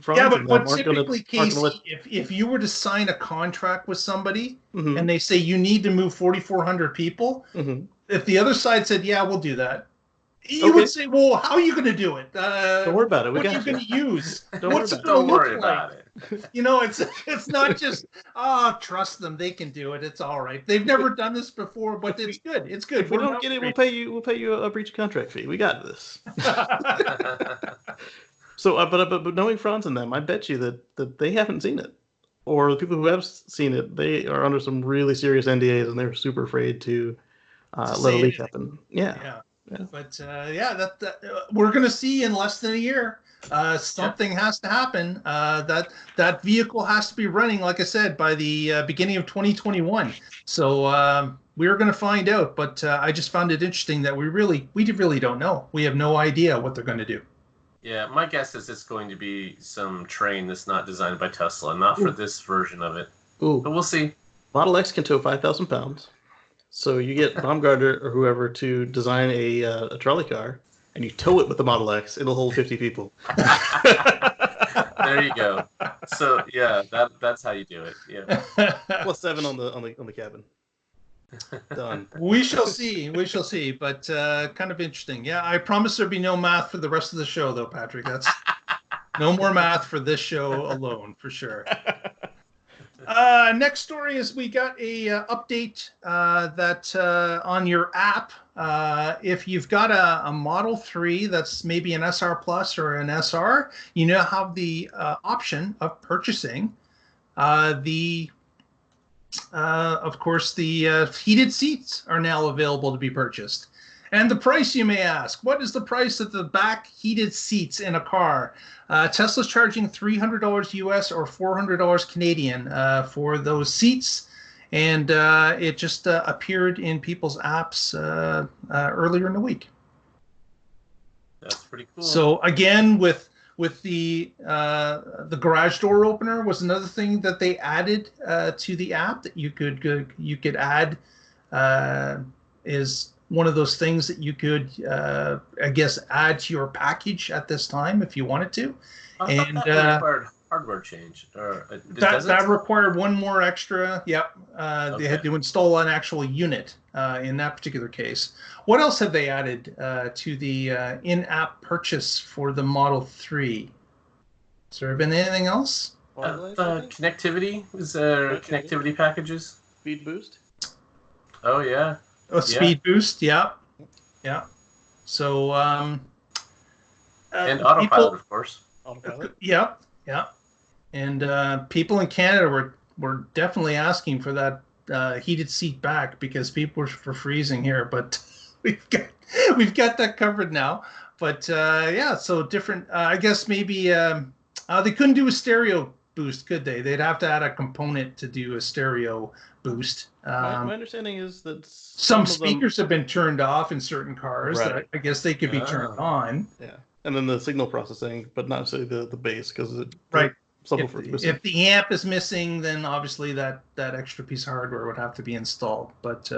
Speaker 1: but typically, Casey, if you were to sign a contract with somebody and they say you need to move 4,400 people, if the other side said, yeah, we'll do that, you would say, well, how are you going to do it?
Speaker 3: Don't worry about it.
Speaker 1: What are you going to use?
Speaker 2: Don't worry about it.
Speaker 1: It's not just, trust them, they can do it. It's all right. They've never done this before, but it's good. It's good.
Speaker 3: If we don't get it, we'll pay you a breach of contract fee. We got this. So, but knowing Franz and them, I bet you that they haven't seen it, or the people who have seen it, they are under some really serious NDAs, and they're super afraid to let a leak happen. Yeah. Yeah.
Speaker 1: But we're going to see in less than a year. Something has to happen. That vehicle has to be running, like I said, by the beginning of 2021. So we're going to find out. But I just found it interesting that we really don't know. We have no idea what they're going to do.
Speaker 2: Yeah, my guess is it's going to be some train that's not designed by Tesla, not for this version of it.
Speaker 3: Ooh.
Speaker 2: But we'll see.
Speaker 3: Model X can tow 5,000 pounds. So you get Baumgartner or whoever to design a trolley car, and you tow it with the Model X. It'll hold 50 people.
Speaker 2: There you go. So yeah, that's how you do it. Yeah.
Speaker 3: Plus 7 on the cabin. Done.
Speaker 1: We shall see. We shall see. But kind of interesting. Yeah, I promise there'll be no math for the rest of the show, though, Patrick. That's no more math for this show alone, for sure. Next story is we got a update that on your app, if you've got a Model 3 that's maybe an SR Plus or an SR, you now have the option of purchasing of course, the heated seats are now available to be purchased. And the price, you may ask, what is the price of the back heated seats in a car? Tesla's charging $300 US or $400 Canadian for those seats. And it just appeared in people's apps earlier in the week.
Speaker 2: That's pretty cool.
Speaker 1: So again, with the garage door opener was another thing that they added to the app that you could add is one of those things that you could I guess add to your package at this time if you wanted to.
Speaker 2: I thought that required hardware change, or
Speaker 1: that required one more extra. Yep, They had to install an actual unit in that particular case. What else have they added to the in-app purchase for the Model 3? Has there been anything else?
Speaker 2: Connectivity. Is there connectivity packages?
Speaker 3: Speed boost.
Speaker 2: Oh yeah.
Speaker 1: Oh, speed boost. Yeah. So
Speaker 2: and autopilot, of course.
Speaker 3: Autopilot.
Speaker 1: Yeah. And people in Canada were definitely asking for that heated seat back because people were freezing here, but we've got that covered now. But so different. I guess maybe they couldn't do a stereo boost, could they? They'd have to add a component to do a stereo boost.
Speaker 3: My understanding is that
Speaker 1: some speakers have been turned off in certain cars.
Speaker 3: Right.
Speaker 1: That I guess they could be turned on.
Speaker 3: Yeah, and then the signal processing, but not necessarily the bass, because
Speaker 1: right.
Speaker 3: If
Speaker 1: the amp is missing, then obviously that extra piece of hardware would have to be installed. But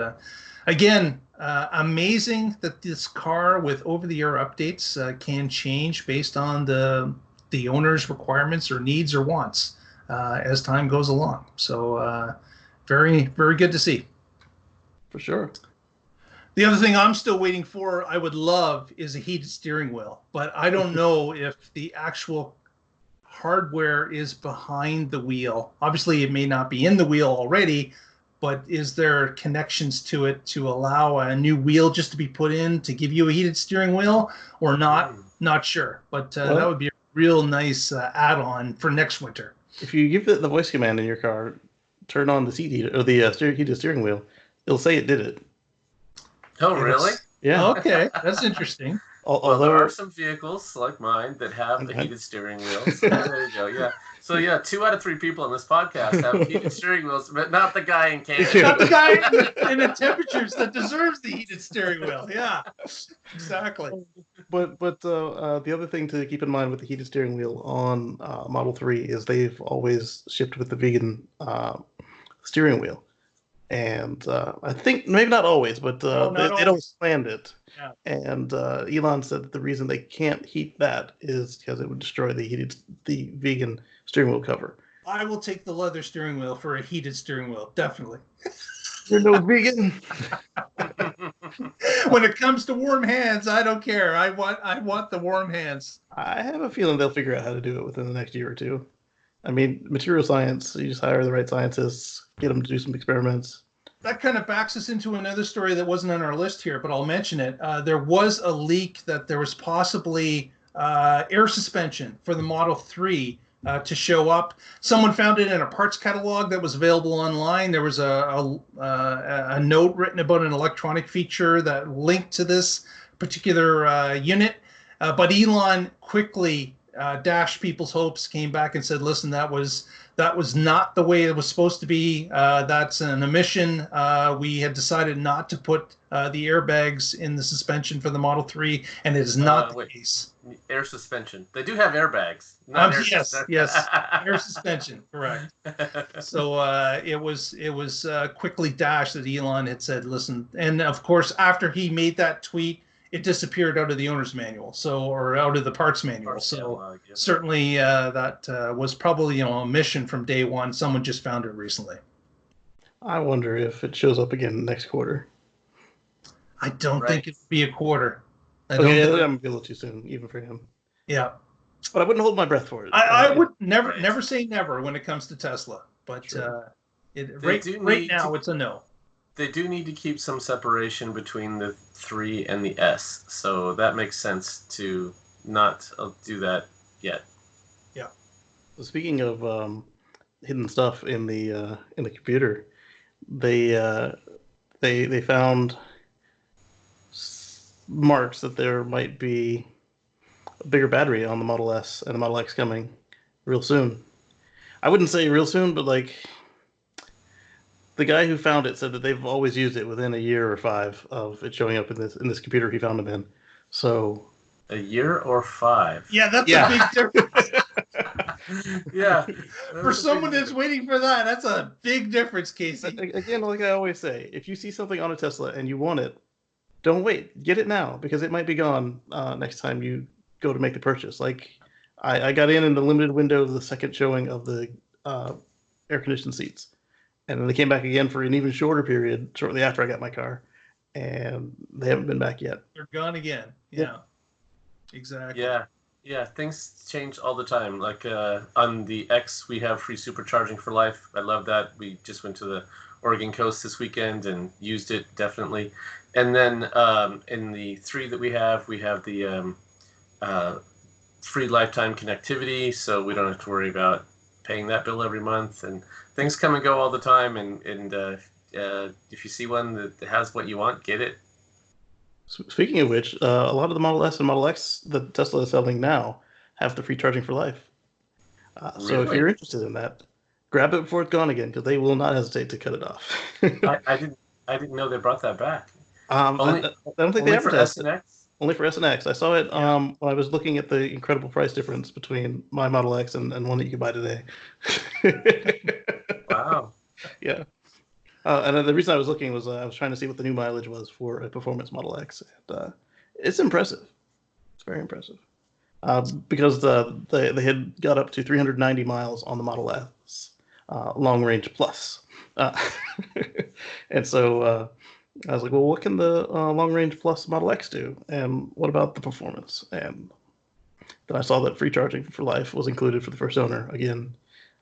Speaker 1: again, amazing that this car with over-the-air updates can change based on the owner's requirements or needs or wants as time goes along. So very, very good to see.
Speaker 3: For sure.
Speaker 1: The other thing I'm still waiting for, I would love, is a heated steering wheel. But I don't know if the actual hardware is behind the wheel. Obviously, it may not be in the wheel already, but is there connections to it to allow a new wheel just to be put in to give you a heated steering wheel or not? Not sure. But that would be a real nice add-on for next winter.
Speaker 3: If you give the voice command in your car, turn on the seat heater or the heated steering wheel, it'll say it did it.
Speaker 2: Oh, really?
Speaker 3: Yeah.
Speaker 1: Okay, that's interesting.
Speaker 2: Well, there are some vehicles like mine that have the heated steering wheels. So there you go. Yeah. So 2 out of 3 people on this podcast have heated steering wheels, but not the guy in Canada.
Speaker 1: Not the guy in the temperatures that deserves the heated steering wheel. Yeah, exactly.
Speaker 3: But the other thing to keep in mind with the heated steering wheel on Model 3 is they've always shipped with the vegan steering wheel. And I think maybe not always, but they'd always planned it.
Speaker 1: Yeah.
Speaker 3: And Elon said that the reason they can't heat that is because it would destroy the vegan steering wheel cover.
Speaker 1: I will take the leather steering wheel for a heated steering wheel, definitely.
Speaker 3: You're no vegan.
Speaker 1: When it comes to warm hands, I don't care. I want the warm hands.
Speaker 3: I have a feeling they'll figure out how to do it within the next year or two. I mean, material science, you just hire the right scientists, get them to do some experiments.
Speaker 1: That kind of backs us into another story that wasn't on our list here, but I'll mention it. There was a leak that there was possibly air suspension for the Model 3 to show up. Someone found it in a parts catalog that was available online. There was a note written about an electronic feature that linked to this particular unit. But Elon quickly dashed people's hopes, came back and said, listen, that was not the way it was supposed to be. That's an omission. We had decided not to put the airbags in the suspension for the Model 3, and it is not the case.
Speaker 2: Air suspension. They do have airbags. Not air
Speaker 1: yes, air suspension, correct. So it was quickly dashed that Elon had said, listen, and of course, after he made that tweet, it disappeared out of the owner's manual, or out of the parts manual. So certainly that was probably a mission from day one. Someone just found it recently.
Speaker 3: I wonder if it shows up again next quarter.
Speaker 1: I don't think it'd be a quarter.
Speaker 3: That might be a little too soon, even for him.
Speaker 1: Yeah,
Speaker 3: but I wouldn't hold my breath for it.
Speaker 1: I would never say never when it comes to Tesla, but right now it's a no.
Speaker 2: They do need to keep some separation between the 3 and the S, so that makes sense to not do that yet.
Speaker 1: Yeah.
Speaker 3: So speaking of hidden stuff in the computer, they found marks that there might be a bigger battery on the Model S and the Model X coming real soon. I wouldn't say real soon, but like, the guy who found it said that they've always used it within a year or 5 of it showing up in this computer he found them in. So
Speaker 2: a year or 5?
Speaker 1: Yeah, that's a big difference.
Speaker 2: Yeah.
Speaker 1: For someone that's waiting for that, that's a big difference, Casey.
Speaker 3: Again, like I always say, if you see something on a Tesla and you want it, don't wait. Get it now, because it might be gone next time you go to make the purchase. Like, I got in the limited window of the second showing of the air-conditioned seats. And then they came back again for an even shorter period shortly after I got my car. And they haven't been back yet.
Speaker 1: They're gone again. Yeah. Exactly.
Speaker 2: Yeah, things change all the time. Like on the X, we have free supercharging for life. I love that. We just went to the Oregon coast this weekend and used it, definitely. And then in the 3 that we have the free lifetime connectivity, so we don't have to worry about paying that bill every month. And things come and go all the time. And if you see one that has what you want, get it.
Speaker 3: Speaking of which, a lot of the Model S and Model X that Tesla is selling now have the free charging for life.
Speaker 2: Really?
Speaker 3: So if you're interested in that, grab it before it's gone again, because they will not hesitate to cut it off.
Speaker 2: I didn't know they brought that back.
Speaker 3: I don't think they advertised
Speaker 2: for S and X?
Speaker 3: Only for S and X. I saw it when I was looking at the incredible price difference between my Model X and one that you can buy today.
Speaker 2: Wow.
Speaker 3: Yeah. And the reason I was looking was I was trying to see what the new mileage was for a performance Model X. And, it's impressive. It's very impressive. Because they had got up to 390 miles on the Model S, long range plus. And so I was like, well, what can the long range plus Model X do? And what about the performance? And then I saw that free charging for life was included for the first owner again.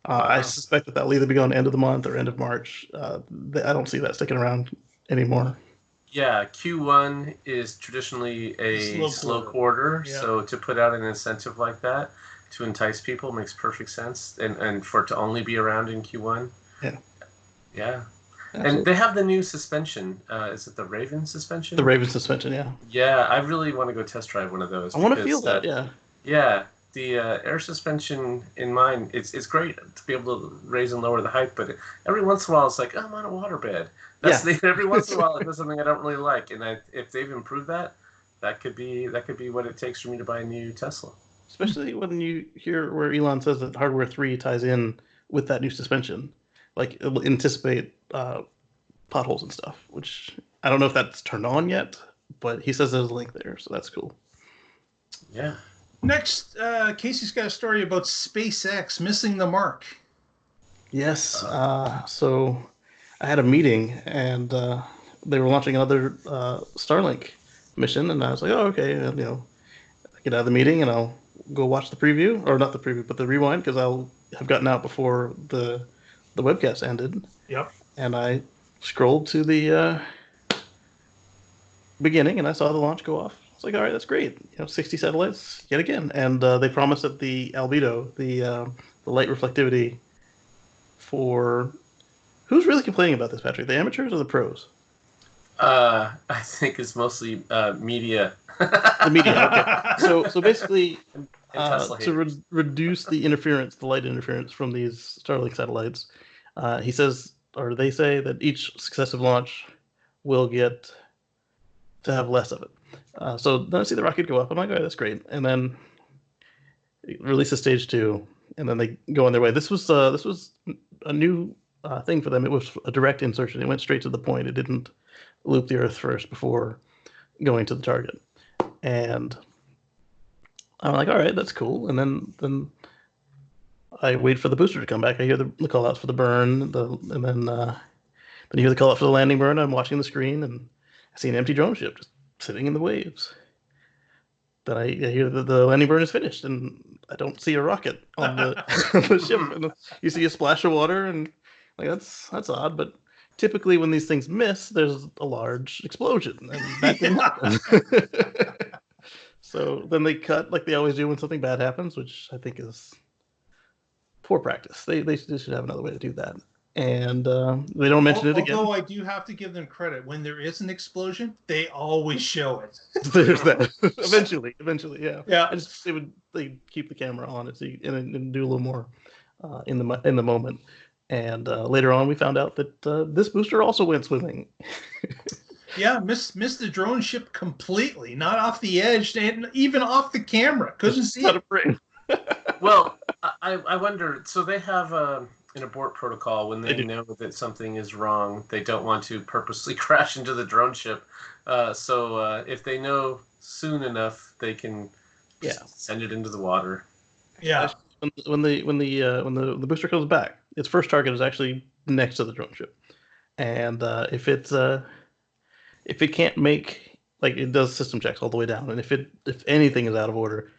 Speaker 3: I suspect that will either be gone end of the month or end of March. I don't see that sticking around anymore.
Speaker 2: Yeah, Q1 is traditionally a slow quarter,
Speaker 1: Yeah.
Speaker 2: So to put out an incentive like that to entice people makes perfect sense, and for it to only be around in Q1.
Speaker 3: Yeah.
Speaker 2: Yeah.
Speaker 3: Absolutely.
Speaker 2: And they have the new suspension. Is it the Raven suspension?
Speaker 3: The Raven suspension, yeah.
Speaker 2: Yeah, I really want to go test drive one of those.
Speaker 3: I want to feel that, yeah.
Speaker 2: Yeah, the air suspension in mine, it's great to be able to raise and lower the height, but every once in a while it's like, oh, I'm on a waterbed. Every once in a while it does something I don't really like, and if they've improved that could be what it takes for me to buy a new Tesla.
Speaker 3: Especially when you hear where Elon says that Hardware 3 ties in with that new suspension, like it will anticipate potholes and stuff, which I don't know if that's turned on yet, but he says there's a link there, so that's cool.
Speaker 2: Yeah.
Speaker 1: Next, Casey's got a story about SpaceX missing the mark.
Speaker 3: Yes. So I had a meeting, and they were launching another Starlink mission, and I was like, oh, okay. And, I get out of the meeting, and I'll go watch the preview, or not the preview, but the rewind, because I'll have gotten out before the webcast ended.
Speaker 1: Yep.
Speaker 3: And I scrolled to the beginning, and I saw the launch go off. It's like, all right, that's great. 60 satellites yet again, and they promised that the albedo, the light reflectivity, for who's really complaining about this, Patrick? The amateurs or the pros?
Speaker 2: I think it's mostly media.
Speaker 3: The media. Okay. So basically,
Speaker 2: And Tesla
Speaker 3: to reduce the interference, the light interference from these Starlink satellites, he says, or they say, that each successive launch will get to have less of it. So then I see the rocket go up. I'm like, oh, that's great. And then it releases stage 2, and then they go on their way. This was a new thing for them. It was a direct insertion. It went straight to the point. It didn't loop the Earth first before going to the target. And I'm like, all right, that's cool. And then I wait for the booster to come back. I hear the call outs for the burn, and then you hear the call out for the landing burn. I'm watching the screen, and I see an empty drone ship just sitting in the waves. Then I hear that the landing burn is finished, and I don't see a rocket on the ship. And you see a splash of water, and like that's odd. But typically, when these things miss, there's a large explosion, and that didn't happen. So then they cut like they always do when something bad happens, which I think is poor practice. They should have another way to do that. And they don't mention it again.
Speaker 1: Although I do have to give them credit. When there is an explosion, they always show it.
Speaker 3: There's that. Eventually, yeah.
Speaker 1: Yeah.
Speaker 3: They keep the camera on it and do a little more in the moment. And later on, we found out that this booster also went swimming.
Speaker 1: Yeah, missed the drone ship completely. Not off the edge, and even off the camera. Couldn't see it.
Speaker 2: Well, I wonder. So they have an abort protocol when they know that something is wrong. They don't want to purposely crash into the drone ship. So if they know soon enough, they can send it into the water.
Speaker 1: Yeah.
Speaker 3: When the booster comes back, its first target is actually next to the drone ship, and if it can't make, like, it does system checks all the way down, and if anything is out of order,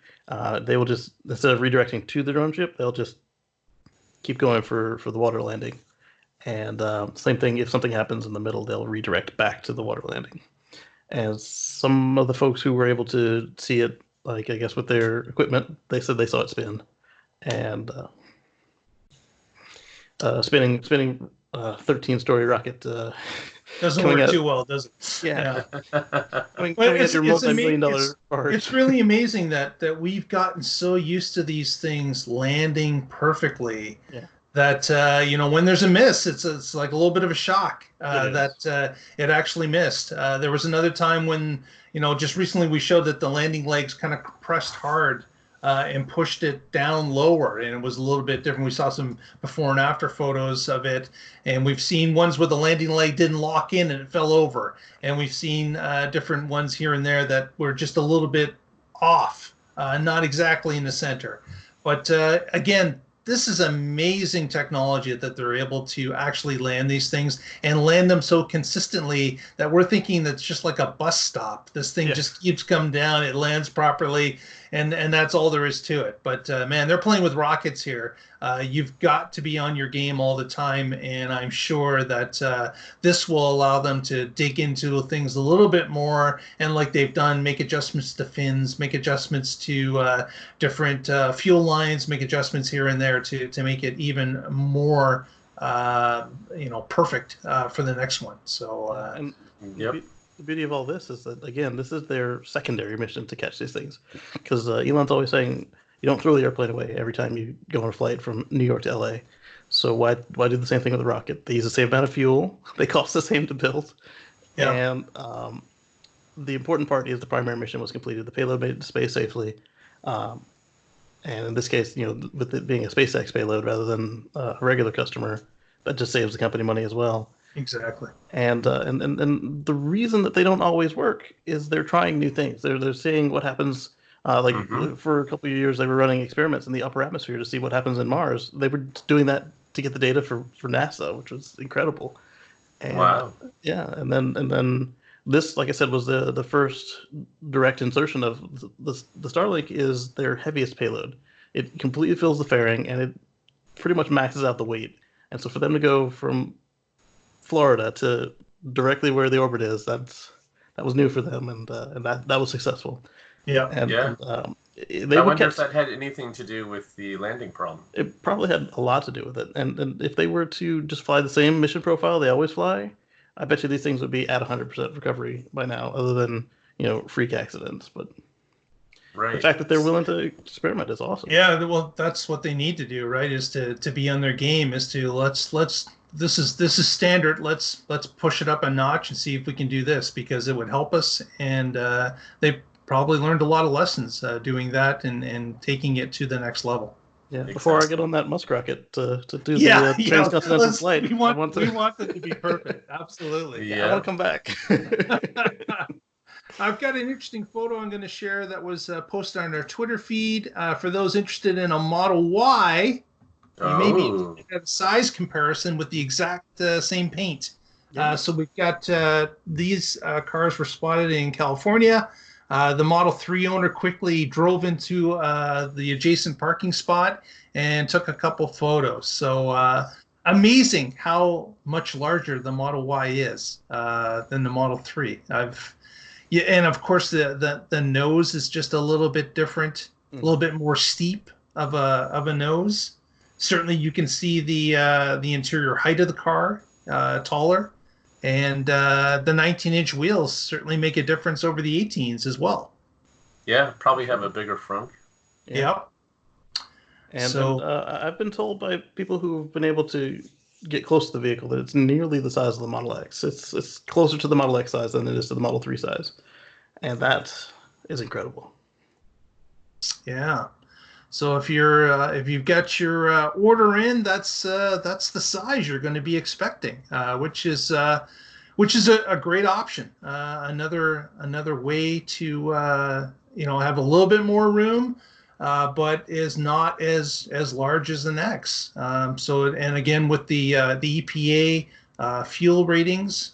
Speaker 3: they will just, instead of redirecting to the drone ship, they'll just keep going for the water landing. And same thing, if something happens in the middle, they'll redirect back to the water landing. And some of the folks who were able to see it, like I guess with their equipment, they said they saw it spin, and spinning 13-story rocket.
Speaker 1: Doesn't work too well, does it?
Speaker 3: Yeah.
Speaker 1: It's really amazing that we've gotten so used to these things landing perfectly that when there's a miss, it's like a little bit of a shock that it actually missed. There was another time when just recently we showed that the landing legs kind of pressed hard and pushed it down lower, and it was a little bit different. We saw some before and after photos of it, and we've seen ones where the landing leg didn't lock in and it fell over, and we've seen different ones here and there that were just a little bit off, not exactly in the center. But again, this is amazing technology that they're able to actually land these things and land them so consistently that we're thinking that's just like a bus stop. This thing just keeps coming down, it lands properly, and that's all there is to it. But man, they're playing with rockets here. You've got to be on your game all the time, and I'm sure that this will allow them to dig into things a little bit more, and like they've done, make adjustments to fins, make adjustments to different fuel lines, make adjustments here and there to make it even more perfect for the next one. So
Speaker 3: the beauty of all this is that, again, this is their secondary mission to catch these things, because Elon's always saying you don't throw the airplane away every time you go on a flight from New York to LA. So why do the same thing with the rocket? They use the same amount of fuel. They cost the same to build. Yeah. And the important part is the primary mission was completed. The payload made it to space safely. And in this case, with it being a SpaceX payload rather than a regular customer, that just saves the company money as well.
Speaker 1: Exactly.
Speaker 3: And the reason that they don't always work is they're trying new things. They're seeing what happens. For a couple of years, they were running experiments in the upper atmosphere to see what happens in Mars. They were doing that to get the data for NASA, which was incredible. And,
Speaker 2: wow.
Speaker 3: Yeah, and then this, like I said, was the first direct insertion of the Starlink is their heaviest payload. It completely fills the fairing, and it pretty much maxes out the weight. And so for them to go from Florida to directly where the orbit is, that was new for them, and that was successful.
Speaker 1: Yeah.
Speaker 3: I
Speaker 2: wonder if that had anything to do with the landing problem.
Speaker 3: It probably had a lot to do with it. And if they were to just fly the same mission profile they always fly, I bet you these things would be at 100% recovery by now, other than, freak accidents. But
Speaker 2: Right.
Speaker 3: the fact that they're willing to experiment is awesome.
Speaker 1: Yeah, well, that's what they need to do, right? Is to be on their game. Is to let's this is standard. Let's push it up a notch and see if we can do this, because it would help us. And they probably learned a lot of lessons doing that and taking it to the next level.
Speaker 3: Yeah.
Speaker 2: Exactly.
Speaker 3: Before I get on that muskrocket to do the transcontinental flight,
Speaker 1: we want it to be perfect. Absolutely.
Speaker 2: Yeah.
Speaker 3: I want to come back.
Speaker 1: I've got an interesting photo I'm going to share that was posted on our Twitter feed. For those interested in a Model Y, you may be interested in a size comparison with the exact same paint.
Speaker 3: Yeah.
Speaker 1: So we've got these cars were spotted in California. The Model 3 owner quickly drove into the adjacent parking spot and took a couple photos. So amazing how much larger the Model Y is than the Model 3. Yeah, and of course the nose is just a little bit different, a little bit more steep of a nose. Certainly, you can see the interior height of the car taller, and the 19-inch wheels certainly make a difference over the 18s as well.
Speaker 2: Yeah, probably have a bigger frunk.
Speaker 1: Yep.
Speaker 3: And I've been told by people who've been able to get close to the vehicle that it's nearly the size of the Model X. It's closer to the Model X size than it is to the Model 3 size, and that is incredible.
Speaker 1: Yeah. So if you've got your order in, that's the size you're going to be expecting, which is a great option. Another way to have a little bit more room. But is not as large as an X. And again, with the EPA fuel ratings,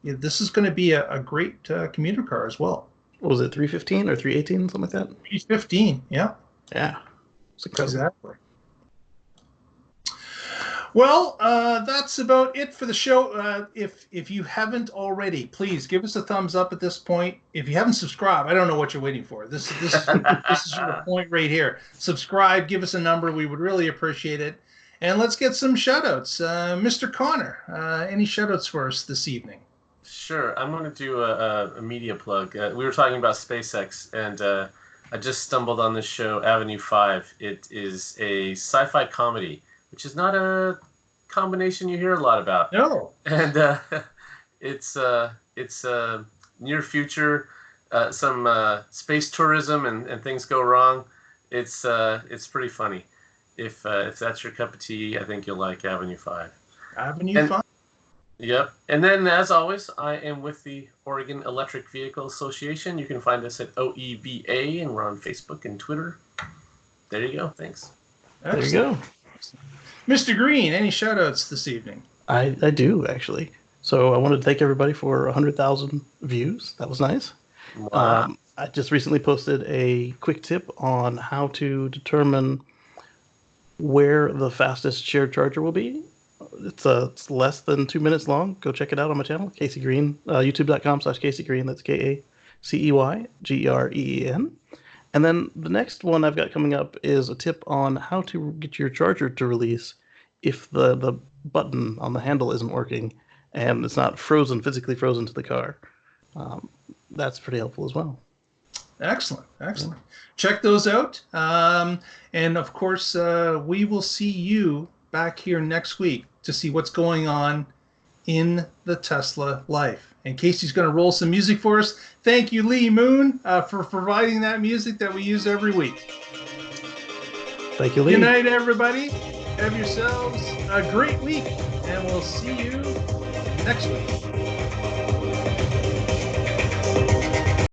Speaker 1: this is going to be a great commuter car as well.
Speaker 3: What was it, 315 or 318, something like that?
Speaker 1: 315, yeah.
Speaker 3: Yeah, it's incredible.
Speaker 1: Exactly. Well, that's about it for the show. If you haven't already, please give us a thumbs up at this point. If you haven't subscribed, I don't know what you're waiting for. This is your point right here. Subscribe, give us a number. We would really appreciate it. And let's get some shout-outs. Mr. Connor, any shout-outs for us this evening?
Speaker 2: Sure. I'm going to do a media plug. We were talking about SpaceX, and I just stumbled on this show, Avenue 5. It is a sci-fi comedy, which is not a combination you hear a lot about.
Speaker 1: No.
Speaker 2: And it's near future, some space tourism and things go wrong. It's pretty funny. If that's your cup of tea, I think you'll like Avenue 5.
Speaker 1: Avenue 5?
Speaker 2: Yep. And then, as always, I am with the Oregon Electric Vehicle Association. You can find us at OEVA, and we're on Facebook and Twitter. There you go. Thanks.
Speaker 3: There you go.
Speaker 1: Mr. Green, any shout-outs this evening?
Speaker 3: I do, actually. So I wanted to thank everybody for 100,000 views. That was nice.
Speaker 2: Wow.
Speaker 3: I just recently posted a quick tip on how to determine where the fastest shared charger will be. It's less than 2 minutes long. Go check it out on my channel, Casey Green, youtube.com/Casey Green. That's KACEYGREEN. And then the next one I've got coming up is a tip on how to get your charger to release if the button on the handle isn't working and it's not physically frozen to the car. That's pretty helpful as well.
Speaker 1: Excellent. Check those out. And of course, we will see you back here next week to see what's going on in the Tesla life. And Casey's going to roll some music for us. Thank you, Lee Moon, for providing that music that we use every week.
Speaker 3: Thank you, Lee.
Speaker 1: Good night, everybody. Have yourselves a great week, and we'll see you next week.